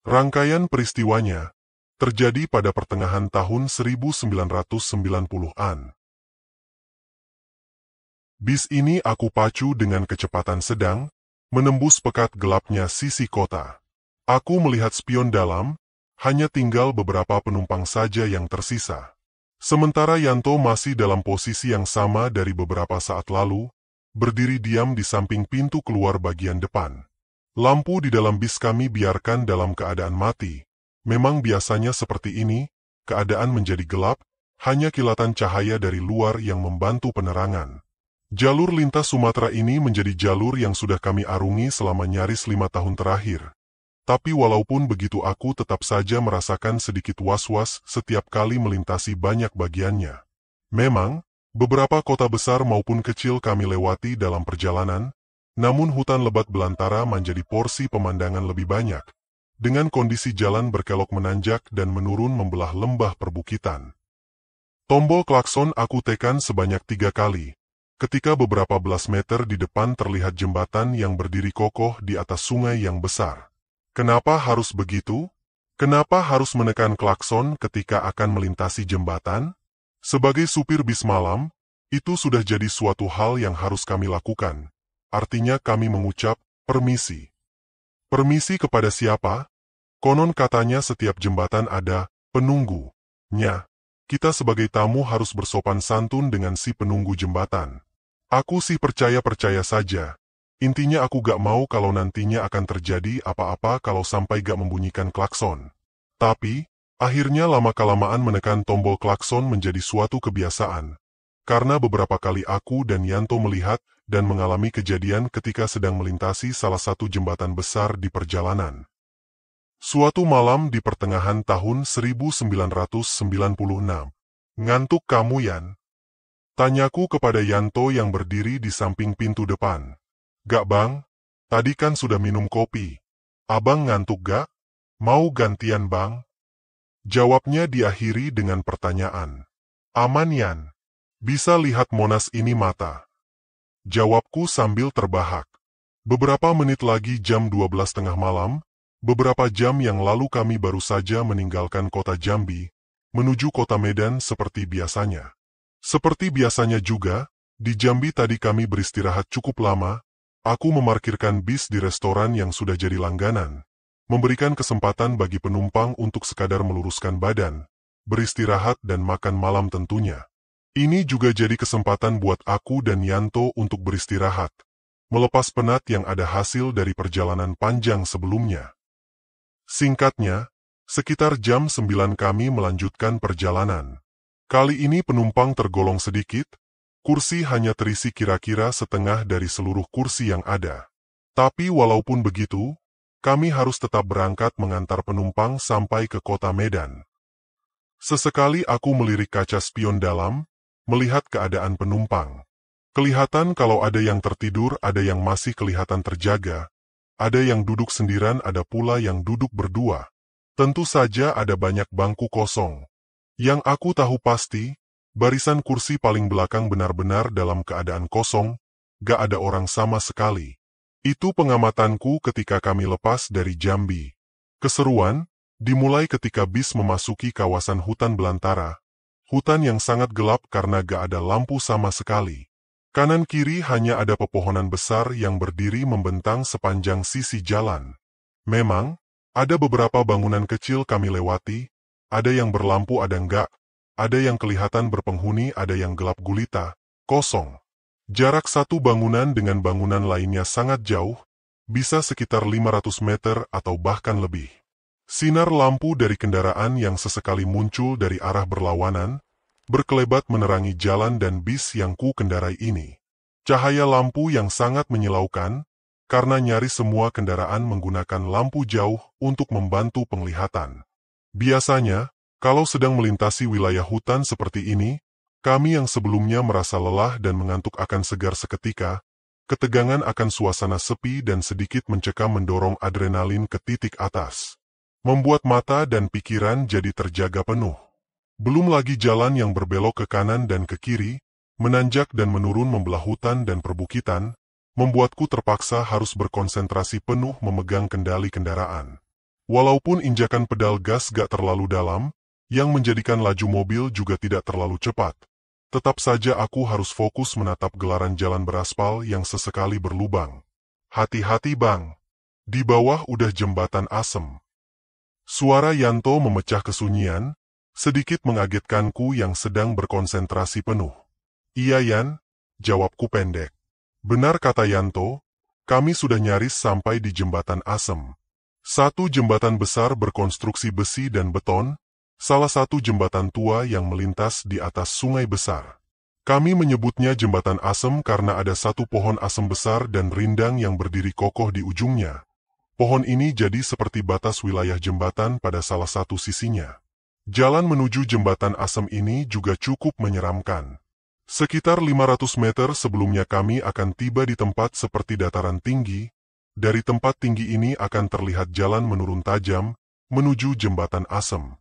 Rangkaian peristiwanya terjadi pada pertengahan tahun 1990-an. Bis ini aku pacu dengan kecepatan sedang, menembus pekat gelapnya sisi kota. Aku melihat spion dalam, hanya tinggal beberapa penumpang saja yang tersisa. Sementara Yanto masih dalam posisi yang sama dari beberapa saat lalu, berdiri diam di samping pintu keluar bagian depan. Lampu di dalam bis kami biarkan dalam keadaan mati. Memang biasanya seperti ini, keadaan menjadi gelap, hanya kilatan cahaya dari luar yang membantu penerangan. Jalur lintas Sumatera ini menjadi jalur yang sudah kami arungi selama nyaris 5 tahun terakhir. Tapi walaupun begitu aku tetap saja merasakan sedikit was-was setiap kali melintasi banyak bagiannya. Memang, beberapa kota besar maupun kecil kami lewati dalam perjalanan, namun hutan lebat belantara menjadi porsi pemandangan lebih banyak, dengan kondisi jalan berkelok menanjak dan menurun membelah lembah perbukitan. Tombol klakson aku tekan sebanyak 3 kali, ketika beberapa belas meter di depan terlihat jembatan yang berdiri kokoh di atas sungai yang besar. Kenapa harus begitu? Kenapa harus menekan klakson ketika akan melintasi jembatan? Sebagai supir bis malam, itu sudah jadi suatu hal yang harus kami lakukan. Artinya kami mengucap, permisi. Permisi kepada siapa? Konon katanya setiap jembatan ada penunggunya. Kita sebagai tamu harus bersopan santun dengan si penunggu jembatan. Aku sih percaya-percaya saja. Intinya aku gak mau kalau nantinya akan terjadi apa-apa kalau sampai gak membunyikan klakson. Tapi, akhirnya lama-kelamaan menekan tombol klakson menjadi suatu kebiasaan. Karena beberapa kali aku dan Yanto melihat dan mengalami kejadian ketika sedang melintasi salah satu jembatan besar di perjalanan. Suatu malam di pertengahan tahun 1996. Ngantuk kamu, Yan? Tanyaku kepada Yanto yang berdiri di samping pintu depan. Gak bang, tadi kan sudah minum kopi. Abang ngantuk gak? Mau gantian bang? Jawabnya diakhiri dengan pertanyaan. Aman Yan, bisa lihat Monas ini mata. Jawabku sambil terbahak. Beberapa menit lagi jam 12 tengah malam, beberapa jam yang lalu kami baru saja meninggalkan kota Jambi, menuju kota Medan seperti biasanya. Seperti biasanya juga, di Jambi tadi kami beristirahat cukup lama. Aku memarkirkan bis di restoran yang sudah jadi langganan, memberikan kesempatan bagi penumpang untuk sekadar meluruskan badan, beristirahat dan makan malam tentunya. Ini juga jadi kesempatan buat aku dan Yanto untuk beristirahat, melepas penat yang ada hasil dari perjalanan panjang sebelumnya. Singkatnya, sekitar jam 9 kami melanjutkan perjalanan. Kali ini penumpang tergolong sedikit, kursi hanya terisi kira-kira setengah dari seluruh kursi yang ada. Tapi walaupun begitu, kami harus tetap berangkat mengantar penumpang sampai ke kota Medan. Sesekali aku melirik kaca spion dalam, melihat keadaan penumpang. Kelihatan kalau ada yang tertidur, ada yang masih kelihatan terjaga, ada yang duduk sendirian, ada pula yang duduk berdua. Tentu saja ada banyak bangku kosong. Yang aku tahu pasti, barisan kursi paling belakang benar-benar dalam keadaan kosong, gak ada orang sama sekali. Itu pengamatanku ketika kami lepas dari Jambi. Keseruan dimulai ketika bis memasuki kawasan hutan belantara, hutan yang sangat gelap karena gak ada lampu sama sekali. Kanan kiri hanya ada pepohonan besar yang berdiri membentang sepanjang sisi jalan. Memang, ada beberapa bangunan kecil kami lewati, ada yang berlampu ada enggak. Ada yang kelihatan berpenghuni, ada yang gelap gulita, kosong. Jarak satu bangunan dengan bangunan lainnya sangat jauh, bisa sekitar 500 meter atau bahkan lebih. Sinar lampu dari kendaraan yang sesekali muncul dari arah berlawanan, berkelebat menerangi jalan dan bis yang ku kendarai ini. Cahaya lampu yang sangat menyilaukan, karena nyaris semua kendaraan menggunakan lampu jauh untuk membantu penglihatan. Biasanya, kalau sedang melintasi wilayah hutan seperti ini, kami yang sebelumnya merasa lelah dan mengantuk akan segar seketika, ketegangan akan suasana sepi dan sedikit mencekam mendorong adrenalin ke titik atas. Membuat mata dan pikiran jadi terjaga penuh. Belum lagi jalan yang berbelok ke kanan dan ke kiri, menanjak dan menurun membelah hutan dan perbukitan, membuatku terpaksa harus berkonsentrasi penuh memegang kendali kendaraan. Walaupun injakan pedal gas gak terlalu dalam, yang menjadikan laju mobil juga tidak terlalu cepat. Tetap saja aku harus fokus menatap gelaran jalan beraspal yang sesekali berlubang. Hati-hati bang, di bawah udah jembatan asem. Suara Yanto memecah kesunyian, sedikit mengagetkanku yang sedang berkonsentrasi penuh. Iya Yan, jawabku pendek. Benar kata Yanto, kami sudah nyaris sampai di jembatan asem. Satu jembatan besar berkonstruksi besi dan beton, salah satu jembatan tua yang melintas di atas sungai besar. Kami menyebutnya jembatan asem karena ada satu pohon asem besar dan rindang yang berdiri kokoh di ujungnya. Pohon ini jadi seperti batas wilayah jembatan pada salah satu sisinya. Jalan menuju jembatan asem ini juga cukup menyeramkan. Sekitar 500 meter sebelumnya kami akan tiba di tempat seperti dataran tinggi. Dari tempat tinggi ini akan terlihat jalan menurun tajam, menuju jembatan asem.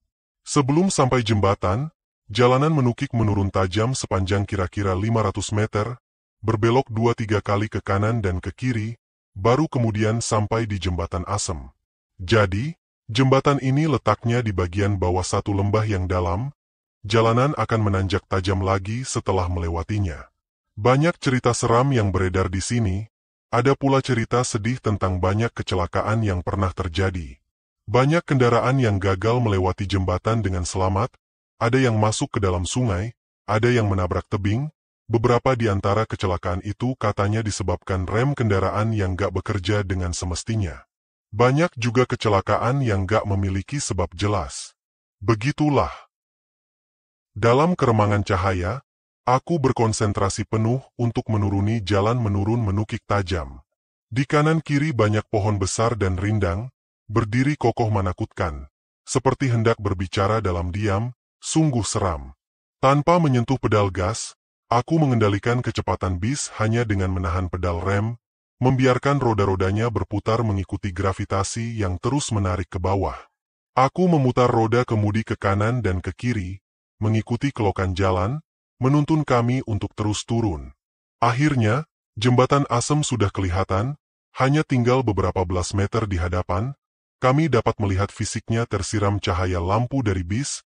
Sebelum sampai jembatan, jalanan menukik menurun tajam sepanjang kira-kira 500 meter, berbelok 2-3 kali ke kanan dan ke kiri, baru kemudian sampai di jembatan asem. Jadi, jembatan ini letaknya di bagian bawah satu lembah yang dalam, jalanan akan menanjak tajam lagi setelah melewatinya. Banyak cerita seram yang beredar di sini. Ada pula cerita sedih tentang banyak kecelakaan yang pernah terjadi. Banyak kendaraan yang gagal melewati jembatan dengan selamat, ada yang masuk ke dalam sungai, ada yang menabrak tebing, beberapa di antara kecelakaan itu katanya disebabkan rem kendaraan yang gak bekerja dengan semestinya. Banyak juga kecelakaan yang gak memiliki sebab jelas. Begitulah. Dalam keremangan cahaya, aku berkonsentrasi penuh untuk menuruni jalan menurun menukik tajam. Di kanan kiri banyak pohon besar dan rindang, berdiri kokoh menakutkan. Seperti hendak berbicara dalam diam, sungguh seram. Tanpa menyentuh pedal gas, aku mengendalikan kecepatan bis hanya dengan menahan pedal rem, membiarkan roda-rodanya berputar mengikuti gravitasi yang terus menarik ke bawah. Aku memutar roda kemudi ke kanan dan ke kiri, mengikuti kelokan jalan, menuntun kami untuk terus turun. Akhirnya, jembatan asem sudah kelihatan, hanya tinggal beberapa belas meter di hadapan, kami dapat melihat fisiknya tersiram cahaya lampu dari bis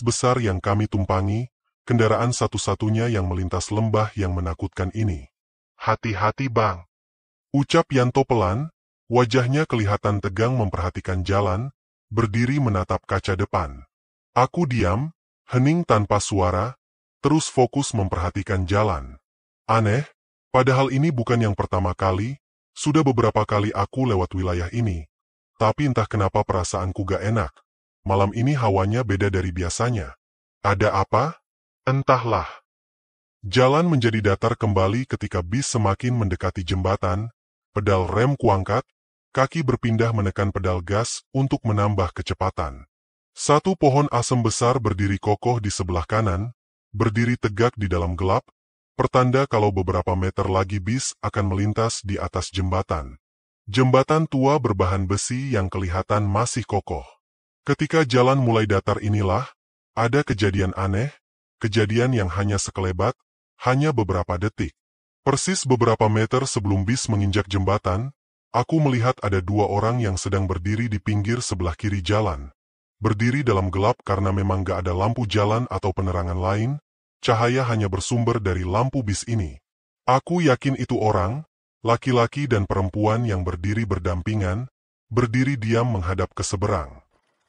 besar yang kami tumpangi, kendaraan satu-satunya yang melintas lembah yang menakutkan ini. Hati-hati bang, ucap Yanto pelan, wajahnya kelihatan tegang memperhatikan jalan, berdiri menatap kaca depan. Aku diam, hening tanpa suara, terus fokus memperhatikan jalan. Aneh, padahal ini bukan yang pertama kali, sudah beberapa kali aku lewat wilayah ini. Tapi entah kenapa perasaanku gak enak. Malam ini hawanya beda dari biasanya. Ada apa? Entahlah. Jalan menjadi datar kembali ketika bis semakin mendekati jembatan, pedal rem kuangkat, kaki berpindah menekan pedal gas untuk menambah kecepatan. Satu pohon asem besar berdiri kokoh di sebelah kanan, berdiri tegak di dalam gelap, pertanda kalau beberapa meter lagi bis akan melintas di atas jembatan. Jembatan tua berbahan besi yang kelihatan masih kokoh. Ketika jalan mulai datar inilah, ada kejadian aneh, kejadian yang hanya sekelebat, hanya beberapa detik. Persis beberapa meter sebelum bis menginjak jembatan, aku melihat ada dua orang yang sedang berdiri di pinggir sebelah kiri jalan. Berdiri dalam gelap karena memang gak ada lampu jalan atau penerangan lain, cahaya hanya bersumber dari lampu bis ini. Aku yakin itu orang, laki-laki dan perempuan yang berdiri berdampingan, berdiri diam menghadap ke seberang.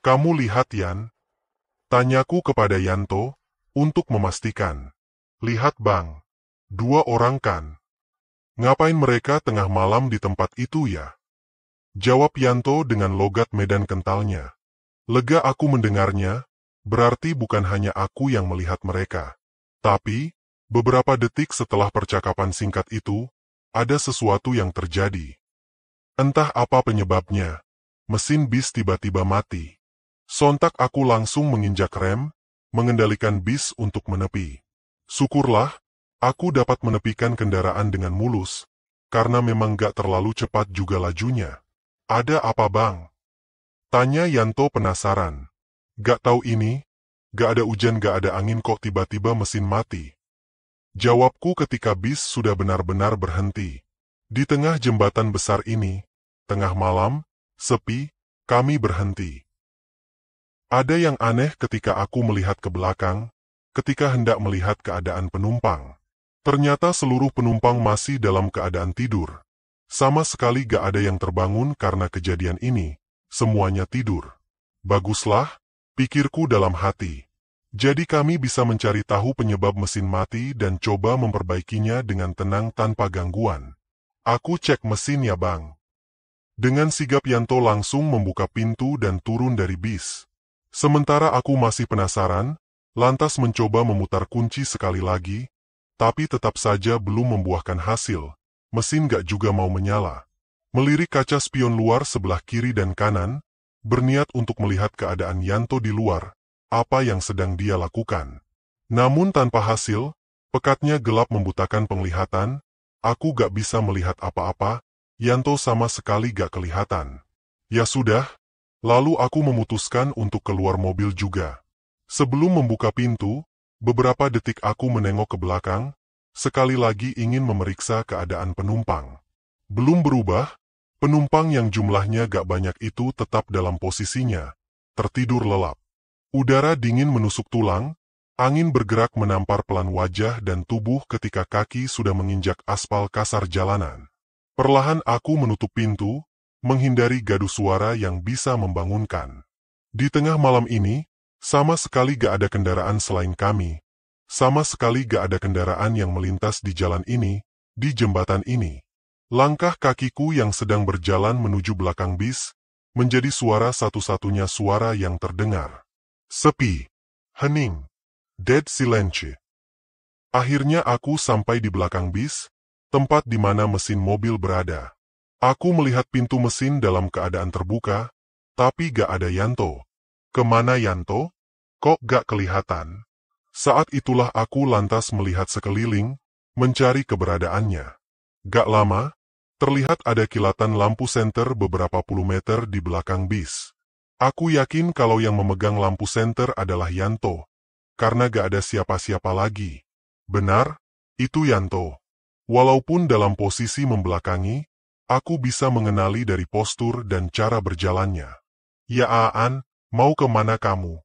Kamu lihat Yan? Tanyaku kepada Yanto, untuk memastikan. Lihat bang, dua orang kan? Ngapain mereka tengah malam di tempat itu ya? Jawab Yanto dengan logat medan kentalnya. Lega aku mendengarnya, berarti bukan hanya aku yang melihat mereka. Tapi, beberapa detik setelah percakapan singkat itu, ada sesuatu yang terjadi. Entah apa penyebabnya, mesin bis tiba-tiba mati. Sontak aku langsung menginjak rem, mengendalikan bis untuk menepi. Syukurlah, aku dapat menepikan kendaraan dengan mulus, karena memang gak terlalu cepat juga lajunya. Ada apa bang? Tanya Yanto penasaran. Gak tahu ini, gak ada hujan gak ada angin kok tiba-tiba mesin mati. Jawabku ketika bis sudah benar-benar berhenti. Di tengah jembatan besar ini, tengah malam, sepi, Kami berhenti. Ada yang aneh ketika aku melihat ke belakang, ketika hendak melihat keadaan penumpang. Ternyata seluruh penumpang masih dalam keadaan tidur. Sama sekali gak ada yang terbangun karena kejadian ini. Semuanya tidur. Baguslah, pikirku dalam hati. Jadi kami bisa mencari tahu penyebab mesin mati dan coba memperbaikinya dengan tenang tanpa gangguan. Aku cek mesin ya bang. Dengan sigap Yanto langsung membuka pintu dan turun dari bis. Sementara aku masih penasaran, lantas mencoba memutar kunci sekali lagi, tapi tetap saja belum membuahkan hasil. Mesin gak juga mau menyala. Melirik kaca spion luar sebelah kiri dan kanan, berniat untuk melihat keadaan Yanto di luar, apa yang sedang dia lakukan. Namun tanpa hasil, pekatnya gelap membutakan penglihatan, aku gak bisa melihat apa-apa, Yanto sama sekali gak kelihatan. Ya sudah, lalu aku memutuskan untuk keluar mobil juga. Sebelum membuka pintu, beberapa detik aku menengok ke belakang, sekali lagi ingin memeriksa keadaan penumpang. Belum berubah, penumpang yang jumlahnya gak banyak itu tetap dalam posisinya, tertidur lelap. Udara dingin menusuk tulang, angin bergerak menampar pelan wajah dan tubuh ketika kaki sudah menginjak aspal kasar jalanan. Perlahan aku menutup pintu, menghindari gaduh suara yang bisa membangunkan. Di tengah malam ini, sama sekali gak ada kendaraan selain kami. Sama sekali gak ada kendaraan yang melintas di jalan ini, di jembatan ini. Langkah kakiku yang sedang berjalan menuju belakang bis, menjadi suara satu-satunya suara yang terdengar. Sepi, hening, dead silence. Akhirnya aku sampai di belakang bis, tempat di mana mesin mobil berada. Aku melihat pintu mesin dalam keadaan terbuka, tapi gak ada Yanto. Kemana Yanto? Kok gak kelihatan? Saat itulah aku lantas melihat sekeliling, mencari keberadaannya. Gak lama, terlihat ada kilatan lampu senter beberapa puluh meter di belakang bis. Aku yakin kalau yang memegang lampu senter adalah Yanto, karena gak ada siapa-siapa lagi. Benar, itu Yanto. Walaupun dalam posisi membelakangi, aku bisa mengenali dari postur dan cara berjalannya. Ya Aan, mau kemana kamu?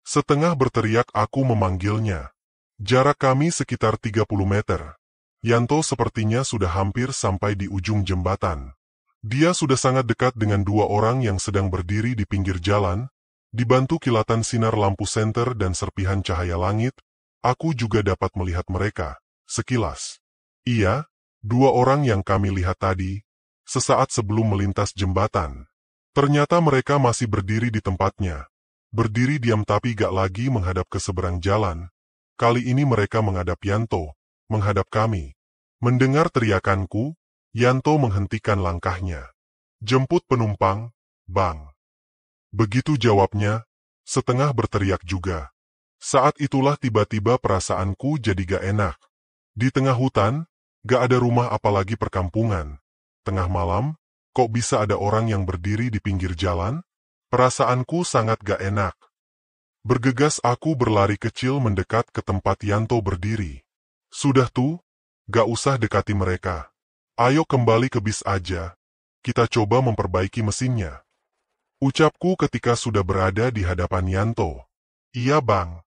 Setengah berteriak aku memanggilnya. Jarak kami sekitar 30 meter. Yanto sepertinya sudah hampir sampai di ujung jembatan. Dia sudah sangat dekat dengan dua orang yang sedang berdiri di pinggir jalan, dibantu kilatan sinar lampu senter dan serpihan cahaya langit, aku juga dapat melihat mereka, sekilas. Iya, dua orang yang kami lihat tadi, sesaat sebelum melintas jembatan. Ternyata mereka masih berdiri di tempatnya. Berdiri diam tapi gak lagi menghadap ke seberang jalan. Kali ini mereka menghadap Yanto, menghadap kami. Mendengar teriakanku, Yanto menghentikan langkahnya. Jemput penumpang, Bang. Begitu jawabnya, setengah berteriak juga. Saat itulah tiba-tiba perasaanku jadi gak enak. Di tengah hutan, gak ada rumah apalagi perkampungan. Tengah malam, kok bisa ada orang yang berdiri di pinggir jalan? Perasaanku sangat gak enak. Bergegas aku berlari kecil mendekat ke tempat Yanto berdiri. Sudah tuh, gak usah dekati mereka. Ayo kembali ke bis aja. Kita coba memperbaiki mesinnya. Ucapku ketika sudah berada di hadapan Yanto. Iya bang.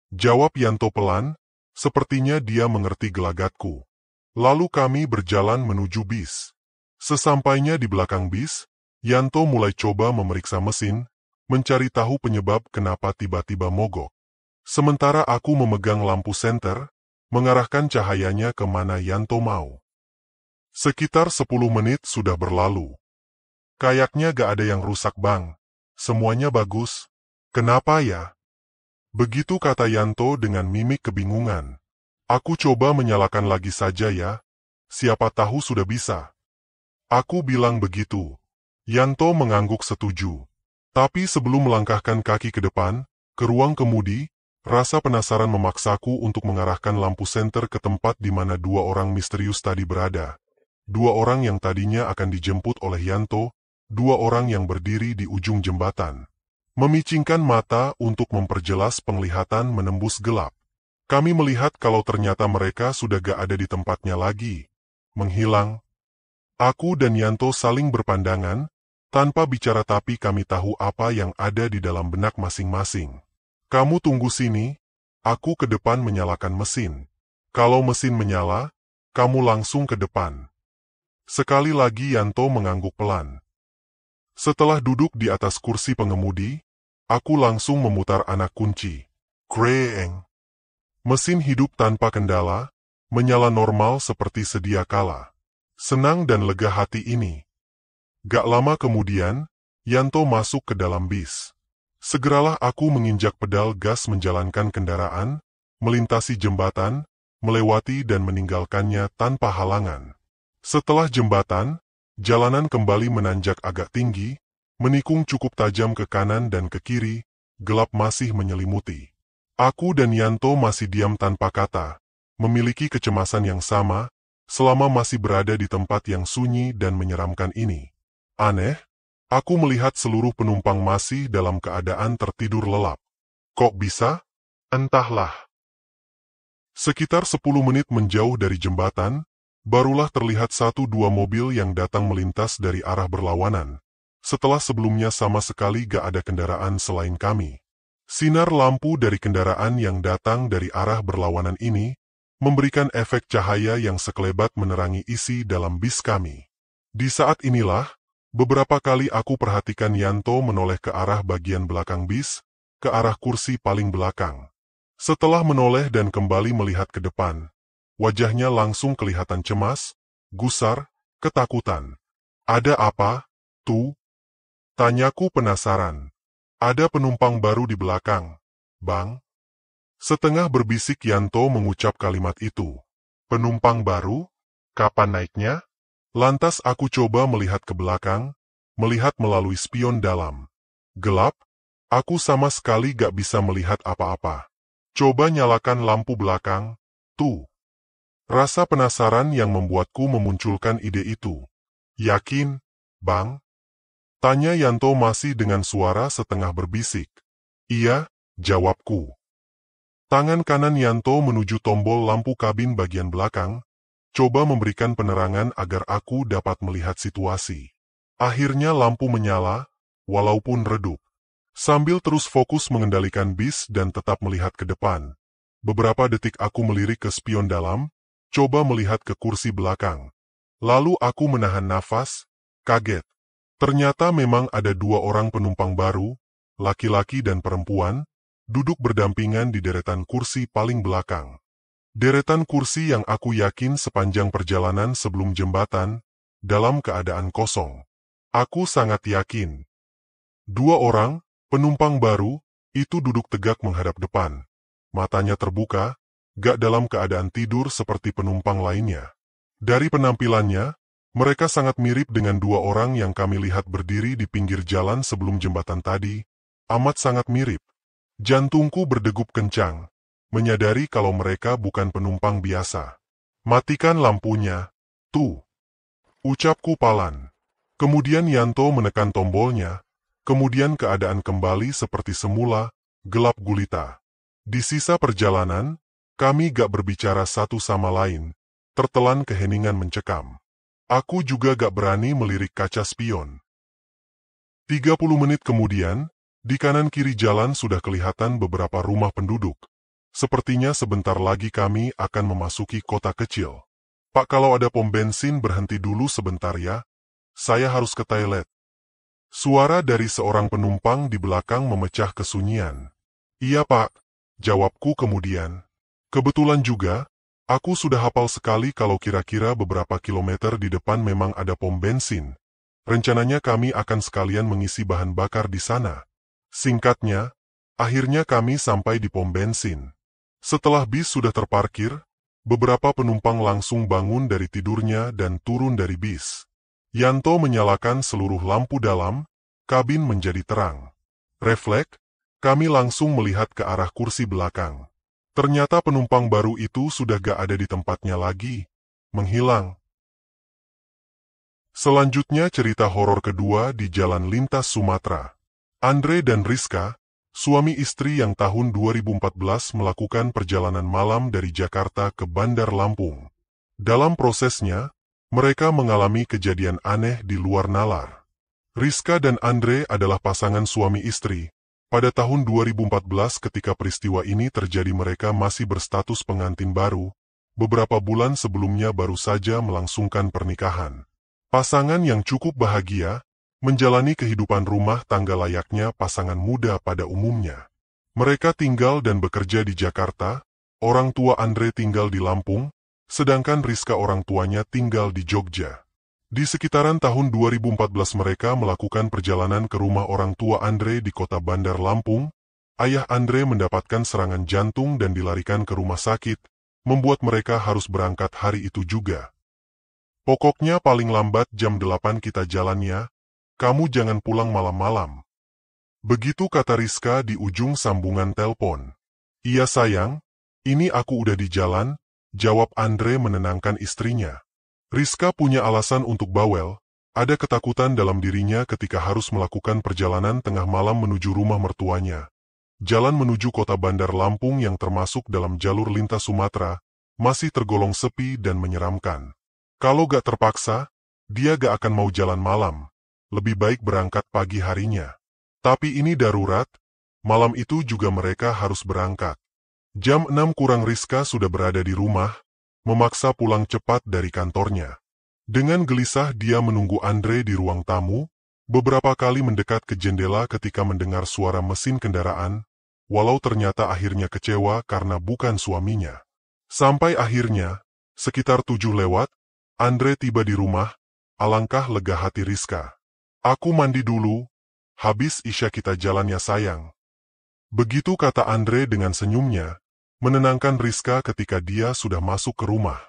Jawab Yanto pelan, sepertinya dia mengerti gelagatku. Lalu kami berjalan menuju bis. Sesampainya di belakang bis, Yanto mulai coba memeriksa mesin, mencari tahu penyebab kenapa tiba-tiba mogok. Sementara aku memegang lampu senter, mengarahkan cahayanya ke mana Yanto mau. Sekitar 10 menit sudah berlalu. Kayaknya gak ada yang rusak bang. Semuanya bagus. Kenapa ya? Begitu kata Yanto dengan mimik kebingungan. Aku coba menyalakan lagi saja ya. Siapa tahu sudah bisa. Aku bilang begitu. Yanto mengangguk setuju. Tapi sebelum melangkahkan kaki ke depan, ke ruang kemudi, rasa penasaran memaksaku untuk mengarahkan lampu senter ke tempat di mana dua orang misterius tadi berada. Dua orang yang tadinya akan dijemput oleh Yanto, dua orang yang berdiri di ujung jembatan. Memicingkan mata untuk memperjelas penglihatan menembus gelap. Kami melihat kalau ternyata mereka sudah gak ada di tempatnya lagi. Menghilang. Aku dan Yanto saling berpandangan, Tanpa bicara tapi kami tahu apa yang ada di dalam benak masing-masing. Kamu tunggu sini, aku ke depan menyalakan mesin. Kalau mesin menyala, kamu langsung ke depan. Sekali lagi Yanto mengangguk pelan. Setelah duduk di atas kursi pengemudi, aku langsung memutar anak kunci. Kreeng. Mesin hidup tanpa kendala, menyala normal seperti sedia kala. Senang dan lega hati ini. Gak lama kemudian, Yanto masuk ke dalam bis. Segeralah aku menginjak pedal gas menjalankan kendaraan, melintasi jembatan, melewati dan meninggalkannya tanpa halangan. Setelah jembatan, jalanan kembali menanjak agak tinggi, menikung cukup tajam ke kanan dan ke kiri, gelap masih menyelimuti. Aku dan Yanto masih diam tanpa kata, memiliki kecemasan yang sama, selama masih berada di tempat yang sunyi dan menyeramkan ini. Aneh, aku melihat seluruh penumpang masih dalam keadaan tertidur lelap. Kok bisa? Entahlah. Sekitar 10 menit menjauh dari jembatan, barulah terlihat 1-2 mobil yang datang melintas dari arah berlawanan. Setelah sebelumnya sama sekali gak ada kendaraan selain kami. Sinar lampu dari kendaraan yang datang dari arah berlawanan ini, memberikan efek cahaya yang sekelebat menerangi isi dalam bis kami. Di saat inilah, beberapa kali aku perhatikan Yanto menoleh ke arah bagian belakang bis, ke arah kursi paling belakang. Setelah menoleh dan kembali melihat ke depan, wajahnya langsung kelihatan cemas, gusar, ketakutan. Ada apa, tuh? Tanyaku penasaran. Ada penumpang baru di belakang, Bang? Setengah berbisik Yanto mengucap kalimat itu. Penumpang baru? Kapan naiknya? Lantas aku coba melihat ke belakang, melihat melalui spion dalam. Gelap, aku sama sekali gak bisa melihat apa-apa. Coba nyalakan lampu belakang, tuh. Rasa penasaran yang membuatku memunculkan ide itu. Yakin, Bang? Tanya Yanto masih dengan suara setengah berbisik. Iya, jawabku. Tangan kanan Yanto menuju tombol lampu kabin bagian belakang, coba memberikan penerangan agar aku dapat melihat situasi. Akhirnya lampu menyala, walaupun redup. Sambil terus fokus mengendalikan bis dan tetap melihat ke depan. Beberapa detik aku melirik ke spion dalam, coba melihat ke kursi belakang. Lalu aku menahan nafas, kaget. Ternyata memang ada 2 orang penumpang baru, laki-laki dan perempuan, duduk berdampingan di deretan kursi paling belakang. Deretan kursi yang aku yakin sepanjang perjalanan sebelum jembatan, dalam keadaan kosong. Aku sangat yakin. 2 orang, penumpang baru, itu duduk tegak menghadap depan. Matanya terbuka, gak dalam keadaan tidur seperti penumpang lainnya. Dari penampilannya, mereka sangat mirip dengan 2 orang yang kami lihat berdiri di pinggir jalan sebelum jembatan tadi, amat sangat mirip. Jantungku berdegup kencang, menyadari kalau mereka bukan penumpang biasa. Matikan lampunya, tuh. Ucapku palan. Kemudian Yanto menekan tombolnya, kemudian keadaan kembali seperti semula, gelap gulita. Di sisa perjalanan, kami gak berbicara satu sama lain, tertelan keheningan mencekam. Aku juga gak berani melirik kaca spion. 30 menit kemudian, di kanan kiri jalan sudah kelihatan beberapa rumah penduduk. Sepertinya sebentar lagi kami akan memasuki kota kecil. Pak, kalau ada pom bensin berhenti dulu sebentar ya. Saya harus ke toilet. Suara dari seorang penumpang di belakang memecah kesunyian. Iya Pak, jawabku kemudian. Kebetulan juga, aku sudah hafal sekali kalau kira-kira beberapa kilometer di depan memang ada pom bensin. Rencananya kami akan sekalian mengisi bahan bakar di sana. Singkatnya, akhirnya kami sampai di pom bensin. Setelah bis sudah terparkir, beberapa penumpang langsung bangun dari tidurnya dan turun dari bis. Yanto menyalakan seluruh lampu dalam, kabin menjadi terang. Refleks, kami langsung melihat ke arah kursi belakang. Ternyata penumpang baru itu sudah gak ada di tempatnya lagi, menghilang. Selanjutnya cerita horor kedua di Jalan Lintas Sumatera. Andre dan Rizka, suami istri yang tahun 2014 melakukan perjalanan malam dari Jakarta ke Bandar Lampung. Dalam prosesnya, mereka mengalami kejadian aneh di luar nalar. Rizka dan Andre adalah pasangan suami istri. Pada tahun 2014 ketika peristiwa ini terjadi mereka masih berstatus pengantin baru. Beberapa bulan sebelumnya baru saja melangsungkan pernikahan. Pasangan yang cukup bahagia, menjalani kehidupan rumah tangga layaknya pasangan muda pada umumnya. Mereka tinggal dan bekerja di Jakarta, orang tua Andre tinggal di Lampung, sedangkan Rizka orang tuanya tinggal di Jogja. Di sekitaran tahun 2014 mereka melakukan perjalanan ke rumah orang tua Andre di kota Bandar Lampung. Ayah Andre mendapatkan serangan jantung dan dilarikan ke rumah sakit, membuat mereka harus berangkat hari itu juga. Pokoknya paling lambat jam 8 kita jalan ya, kamu jangan pulang malam-malam. Begitu kata Rizka di ujung sambungan telepon. Iya sayang, ini aku udah di jalan, jawab Andre menenangkan istrinya. Rizka punya alasan untuk bawel, ada ketakutan dalam dirinya ketika harus melakukan perjalanan tengah malam menuju rumah mertuanya. Jalan menuju kota Bandar Lampung yang termasuk dalam jalur lintas Sumatera, masih tergolong sepi dan menyeramkan. Kalau gak terpaksa, dia gak akan mau jalan malam. Lebih baik berangkat pagi harinya. Tapi ini darurat, malam itu juga mereka harus berangkat. Jam 6 kurang Rizka sudah berada di rumah, memaksa pulang cepat dari kantornya. Dengan gelisah dia menunggu Andre di ruang tamu, beberapa kali mendekat ke jendela ketika mendengar suara mesin kendaraan, walau ternyata akhirnya kecewa karena bukan suaminya. Sampai akhirnya, sekitar 7 lewat, Andre tiba di rumah, alangkah lega hati Rizka. Aku mandi dulu, habis Isya kita jalan ya sayang. Begitu kata Andre dengan senyumnya, menenangkan Rizka ketika dia sudah masuk ke rumah.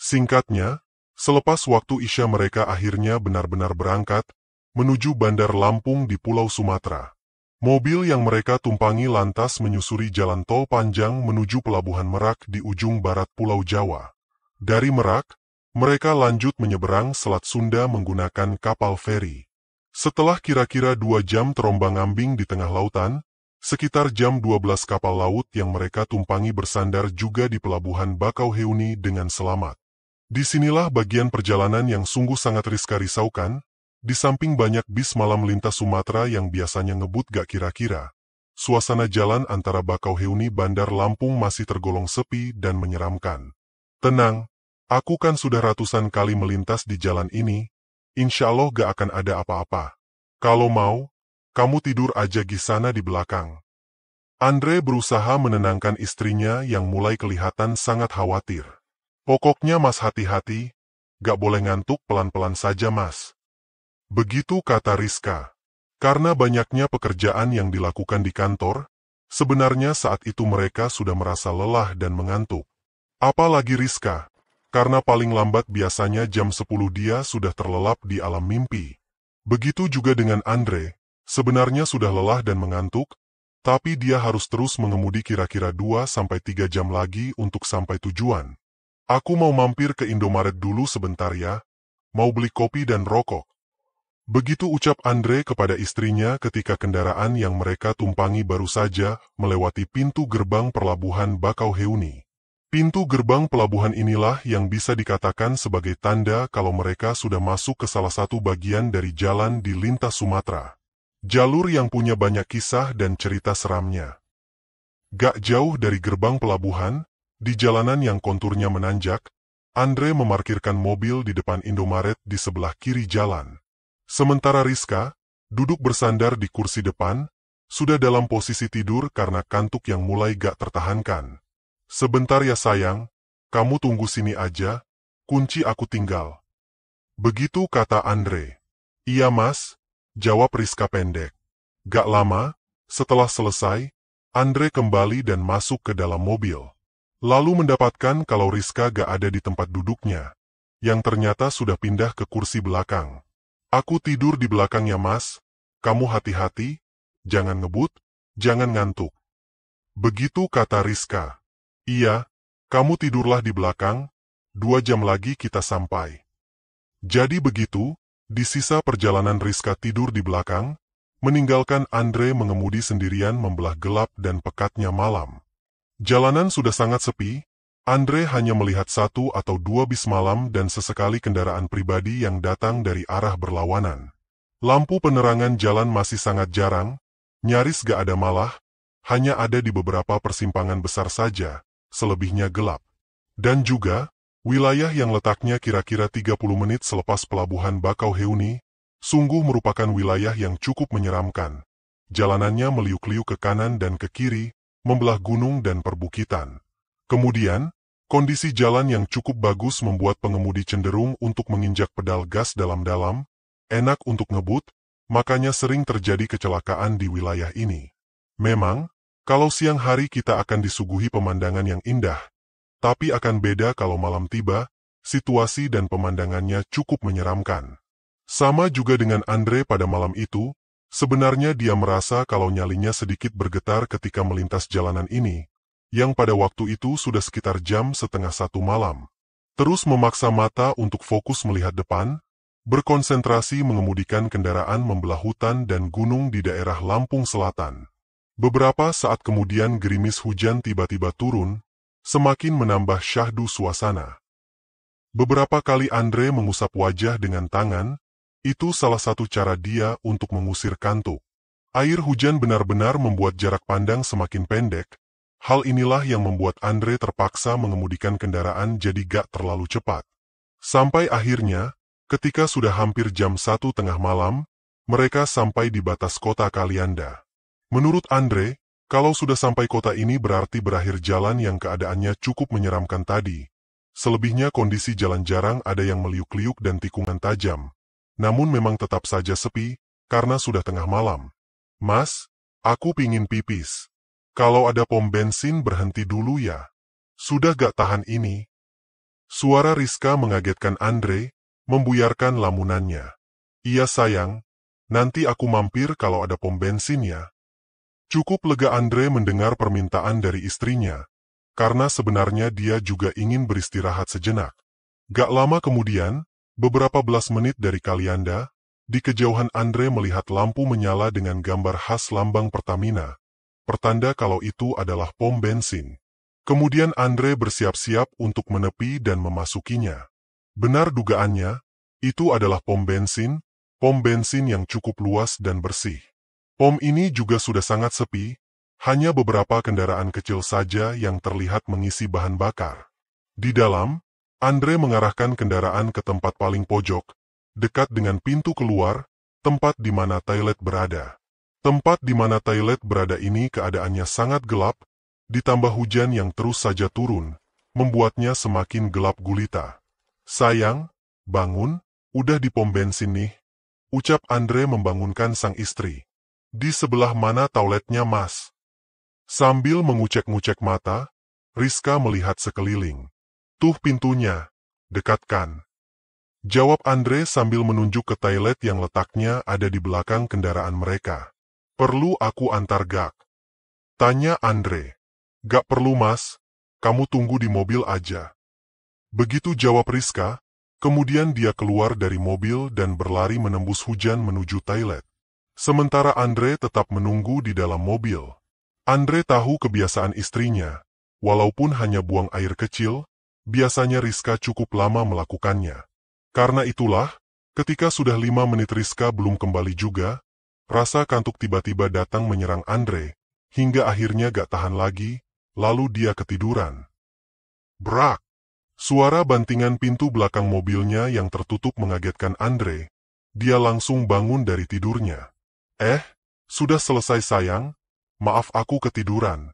Singkatnya, selepas waktu Isya mereka akhirnya benar-benar berangkat, menuju Bandar Lampung di Pulau Sumatera. Mobil yang mereka tumpangi lantas menyusuri jalan tol panjang menuju Pelabuhan Merak di ujung barat Pulau Jawa. Dari Merak, mereka lanjut menyeberang Selat Sunda menggunakan kapal feri. Setelah kira-kira 2 jam terombang-ambing di tengah lautan, sekitar jam 12 kapal laut yang mereka tumpangi bersandar juga di Pelabuhan Bakauheni dengan selamat. Disinilah bagian perjalanan yang sungguh sangat Rizka risaukan, di samping banyak bis malam lintas Sumatera yang biasanya ngebut gak kira-kira. Suasana jalan antara Bakauheni Bandar Lampung masih tergolong sepi dan menyeramkan. Tenang, aku kan sudah ratusan kali melintas di jalan ini, insya Allah gak akan ada apa-apa. Kalau mau, kamu tidur aja di sana di belakang. Andre berusaha menenangkan istrinya yang mulai kelihatan sangat khawatir. Pokoknya mas hati-hati, gak boleh ngantuk, pelan-pelan saja mas. Begitu kata Rizka. Karena banyaknya pekerjaan yang dilakukan di kantor, sebenarnya saat itu mereka sudah merasa lelah dan mengantuk. Apalagi Rizka, karena paling lambat biasanya jam 10 dia sudah terlelap di alam mimpi. Begitu juga dengan Andre. Sebenarnya sudah lelah dan mengantuk, tapi dia harus terus mengemudi kira-kira 2-3 jam lagi untuk sampai tujuan. Aku mau mampir ke Indomaret dulu sebentar ya, mau beli kopi dan rokok. Begitu ucap Andre kepada istrinya ketika kendaraan yang mereka tumpangi baru saja melewati pintu gerbang pelabuhan Bakauheni. Pintu gerbang pelabuhan inilah yang bisa dikatakan sebagai tanda kalau mereka sudah masuk ke salah satu bagian dari jalan di lintas Sumatera. Jalur yang punya banyak kisah dan cerita seramnya. Gak jauh dari gerbang pelabuhan, di jalanan yang konturnya menanjak, Andre memarkirkan mobil di depan Indomaret di sebelah kiri jalan. Sementara Rizka, duduk bersandar di kursi depan, sudah dalam posisi tidur karena kantuk yang mulai gak tertahankan. Sebentar ya sayang, kamu tunggu sini aja, kunci aku tinggal. Begitu kata Andre. Iya mas, jawab Rizka pendek. Gak lama, setelah selesai, Andre kembali dan masuk ke dalam mobil. Lalu mendapatkan kalau Rizka gak ada di tempat duduknya, yang ternyata sudah pindah ke kursi belakang. Aku tidur di belakang ya mas, kamu hati-hati, jangan ngebut, jangan ngantuk. Begitu kata Rizka. Iya, kamu tidurlah di belakang, 2 jam lagi kita sampai. Jadi begitu, di sisa perjalanan Rizka tidur di belakang, meninggalkan Andre mengemudi sendirian membelah gelap dan pekatnya malam. Jalanan sudah sangat sepi, Andre hanya melihat 1 atau 2 bis malam dan sesekali kendaraan pribadi yang datang dari arah berlawanan. Lampu penerangan jalan masih sangat jarang, nyaris gak ada malah, hanya ada di beberapa persimpangan besar saja, selebihnya gelap. Dan juga, wilayah yang letaknya kira-kira 30 menit selepas pelabuhan Bakauheni, sungguh merupakan wilayah yang cukup menyeramkan. Jalanannya meliuk-liuk ke kanan dan ke kiri, membelah gunung dan perbukitan. Kemudian, kondisi jalan yang cukup bagus membuat pengemudi cenderung untuk menginjak pedal gas dalam-dalam, enak untuk ngebut, makanya sering terjadi kecelakaan di wilayah ini. Memang, kalau siang hari kita akan disuguhi pemandangan yang indah, tapi akan beda kalau malam tiba, situasi dan pemandangannya cukup menyeramkan. Sama juga dengan Andre pada malam itu, sebenarnya dia merasa kalau nyalinya sedikit bergetar ketika melintas jalanan ini, yang pada waktu itu sudah sekitar jam setengah 1 malam. Terus memaksa mata untuk fokus melihat depan, berkonsentrasi mengemudikan kendaraan membelah hutan dan gunung di daerah Lampung Selatan. Beberapa saat kemudian gerimis hujan tiba-tiba turun, semakin menambah syahdu suasana. Beberapa kali Andre mengusap wajah dengan tangan, itu salah satu cara dia untuk mengusir kantuk. Air hujan benar-benar membuat jarak pandang semakin pendek, hal inilah yang membuat Andre terpaksa mengemudikan kendaraan jadi gak terlalu cepat. Sampai akhirnya, ketika sudah hampir jam 1 tengah malam, mereka sampai di batas kota Kalianda. Menurut Andre, kalau sudah sampai kota ini berarti berakhir jalan yang keadaannya cukup menyeramkan tadi. Selebihnya kondisi jalan jarang ada yang meliuk-liuk dan tikungan tajam. Namun memang tetap saja sepi, karena sudah tengah malam. Mas, aku pingin pipis. Kalau ada pom bensin berhenti dulu ya. Sudah gak tahan ini. Suara Rizka mengagetkan Andre, membuyarkan lamunannya. Iya sayang, nanti aku mampir kalau ada pom bensin ya. Cukup lega Andre mendengar permintaan dari istrinya, karena sebenarnya dia juga ingin beristirahat sejenak. Gak lama kemudian, beberapa belas menit dari Kalianda, di kejauhan Andre melihat lampu menyala dengan gambar khas lambang Pertamina, pertanda kalau itu adalah pom bensin. Kemudian Andre bersiap-siap untuk menepi dan memasukinya. Benar dugaannya, itu adalah pom bensin yang cukup luas dan bersih. Pom ini juga sudah sangat sepi, hanya beberapa kendaraan kecil saja yang terlihat mengisi bahan bakar. Di dalam, Andre mengarahkan kendaraan ke tempat paling pojok, dekat dengan pintu keluar, tempat di mana toilet berada. Tempat di mana toilet berada ini keadaannya sangat gelap, ditambah hujan yang terus saja turun, membuatnya semakin gelap gulita. Sayang, bangun, udah di pom bensin nih, ucap Andre membangunkan sang istri. Di sebelah mana toiletnya mas? Sambil mengucek-ngucek mata, Rizka melihat sekeliling. Tuh pintunya, dekatkan. Jawab Andre sambil menunjuk ke toilet yang letaknya ada di belakang kendaraan mereka. Perlu aku antar gak? Tanya Andre. Gak perlu mas, kamu tunggu di mobil aja. Begitu jawab Rizka, kemudian dia keluar dari mobil dan berlari menembus hujan menuju toilet. Sementara Andre tetap menunggu di dalam mobil. Andre tahu kebiasaan istrinya, walaupun hanya buang air kecil, biasanya Rizka cukup lama melakukannya. Karena itulah, ketika sudah 5 menit Rizka belum kembali juga, rasa kantuk tiba-tiba datang menyerang Andre, hingga akhirnya gak tahan lagi, lalu dia ketiduran. Brak! Suara bantingan pintu belakang mobilnya yang tertutup mengagetkan Andre. Dia langsung bangun dari tidurnya. Sudah selesai sayang, maaf aku ketiduran.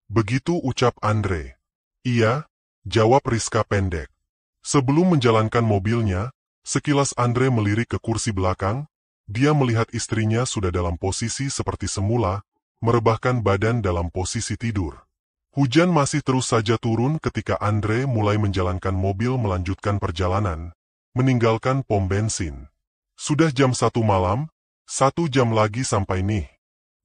Begitu ucap Andre. Iya, jawab Rizka pendek. Sebelum menjalankan mobilnya, sekilas Andre melirik ke kursi belakang, dia melihat istrinya sudah dalam posisi seperti semula, merebahkan badan dalam posisi tidur. Hujan masih terus saja turun ketika Andre mulai menjalankan mobil melanjutkan perjalanan, meninggalkan pom bensin. Sudah jam 1 malam, 1 jam lagi sampai nih.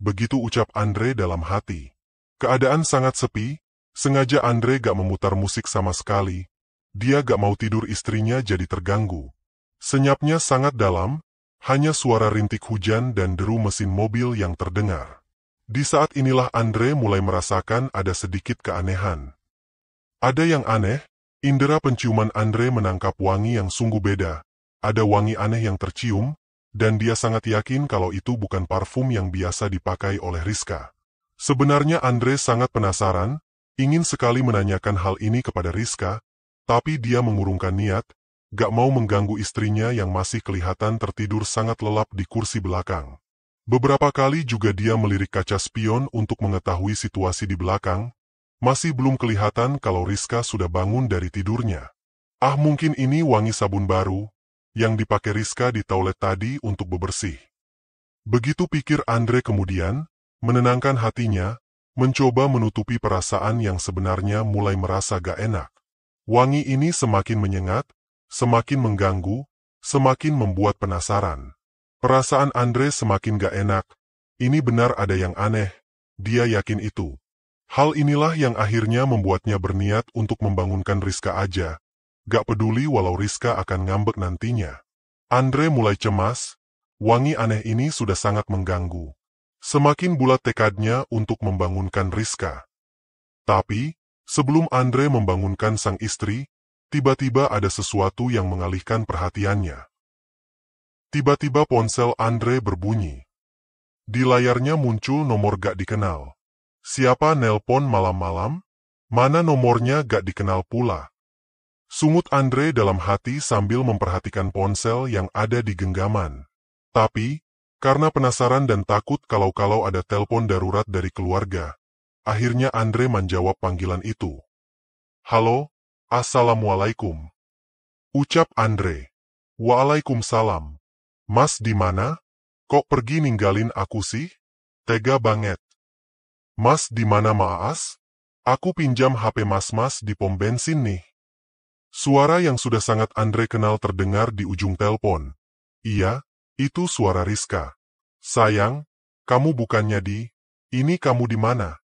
Begitu ucap Andre dalam hati. Keadaan sangat sepi, sengaja Andre gak memutar musik sama sekali. Dia gak mau tidur istrinya jadi terganggu. Senyapnya sangat dalam, hanya suara rintik hujan dan deru mesin mobil yang terdengar. Di saat inilah Andre mulai merasakan ada sedikit keanehan. Ada yang aneh, indera penciuman Andre menangkap wangi yang sungguh beda. Ada wangi aneh yang tercium, dan dia sangat yakin kalau itu bukan parfum yang biasa dipakai oleh Rizka. Sebenarnya Andre sangat penasaran, ingin sekali menanyakan hal ini kepada Rizka, tapi dia mengurungkan niat, gak mau mengganggu istrinya yang masih kelihatan tertidur sangat lelap di kursi belakang. Beberapa kali juga dia melirik kaca spion untuk mengetahui situasi di belakang, masih belum kelihatan kalau Rizka sudah bangun dari tidurnya. Ah, mungkin ini wangi sabun baru yang dipakai Rizka di toilet tadi untuk bebersih. Begitu pikir Andre kemudian, menenangkan hatinya, mencoba menutupi perasaan yang sebenarnya mulai merasa gak enak. Wangi ini semakin menyengat, semakin mengganggu, semakin membuat penasaran. Perasaan Andre semakin gak enak. Ini benar ada yang aneh, dia yakin itu. Hal inilah yang akhirnya membuatnya berniat untuk membangunkan Rizka aja. Gak peduli walau Rizka akan ngambek nantinya. Andre mulai cemas, wangi aneh ini sudah sangat mengganggu. Semakin bulat tekadnya untuk membangunkan Rizka. Tapi, sebelum Andre membangunkan sang istri, tiba-tiba ada sesuatu yang mengalihkan perhatiannya. Tiba-tiba ponsel Andre berbunyi. Di layarnya muncul nomor gak dikenal. Siapa nelpon malam-malam? Mana nomornya gak dikenal pula. Sungut Andre dalam hati sambil memperhatikan ponsel yang ada di genggaman. Tapi, karena penasaran dan takut kalau ada telepon darurat dari keluarga, akhirnya Andre menjawab panggilan itu. Halo, Assalamualaikum. Ucap Andre. Waalaikumsalam. Mas di mana? Kok pergi ninggalin aku sih? Tega banget. Mas di mana Maas? Aku pinjam HP mas-mas di pom bensin nih. Suara yang sudah sangat Andre kenal terdengar di ujung telepon. Iya, itu suara Rizka. Sayang, kamu bukannya ini kamu di mana?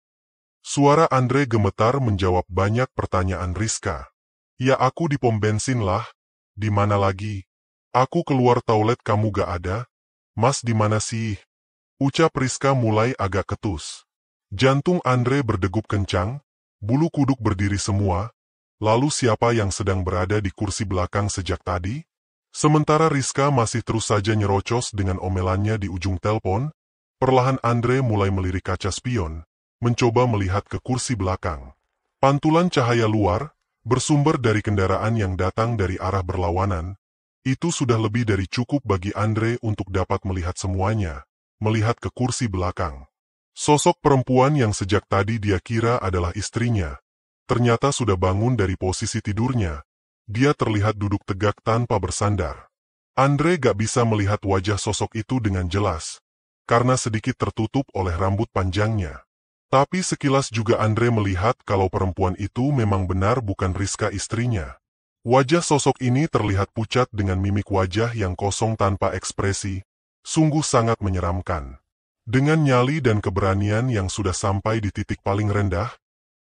Suara Andre gemetar menjawab banyak pertanyaan Rizka. Ya aku di pom bensin lah, di mana lagi? Aku keluar toilet kamu gak ada? Mas di mana sih? Ucap Rizka mulai agak ketus. Jantung Andre berdegup kencang, bulu kuduk berdiri semua. Lalu siapa yang sedang berada di kursi belakang sejak tadi? Sementara Rizka masih terus saja nyerocos dengan omelannya di ujung telepon, perlahan Andre mulai melirik kaca spion, mencoba melihat ke kursi belakang. Pantulan cahaya luar, bersumber dari kendaraan yang datang dari arah berlawanan, itu sudah lebih dari cukup bagi Andre untuk dapat melihat semuanya, melihat ke kursi belakang. Sosok perempuan yang sejak tadi dia kira adalah istrinya, ternyata sudah bangun dari posisi tidurnya. Dia terlihat duduk tegak tanpa bersandar. Andre gak bisa melihat wajah sosok itu dengan jelas, karena sedikit tertutup oleh rambut panjangnya. Tapi sekilas juga Andre melihat kalau perempuan itu memang benar bukan Rizka istrinya. Wajah sosok ini terlihat pucat dengan mimik wajah yang kosong tanpa ekspresi, sungguh sangat menyeramkan. Dengan nyali dan keberanian yang sudah sampai di titik paling rendah,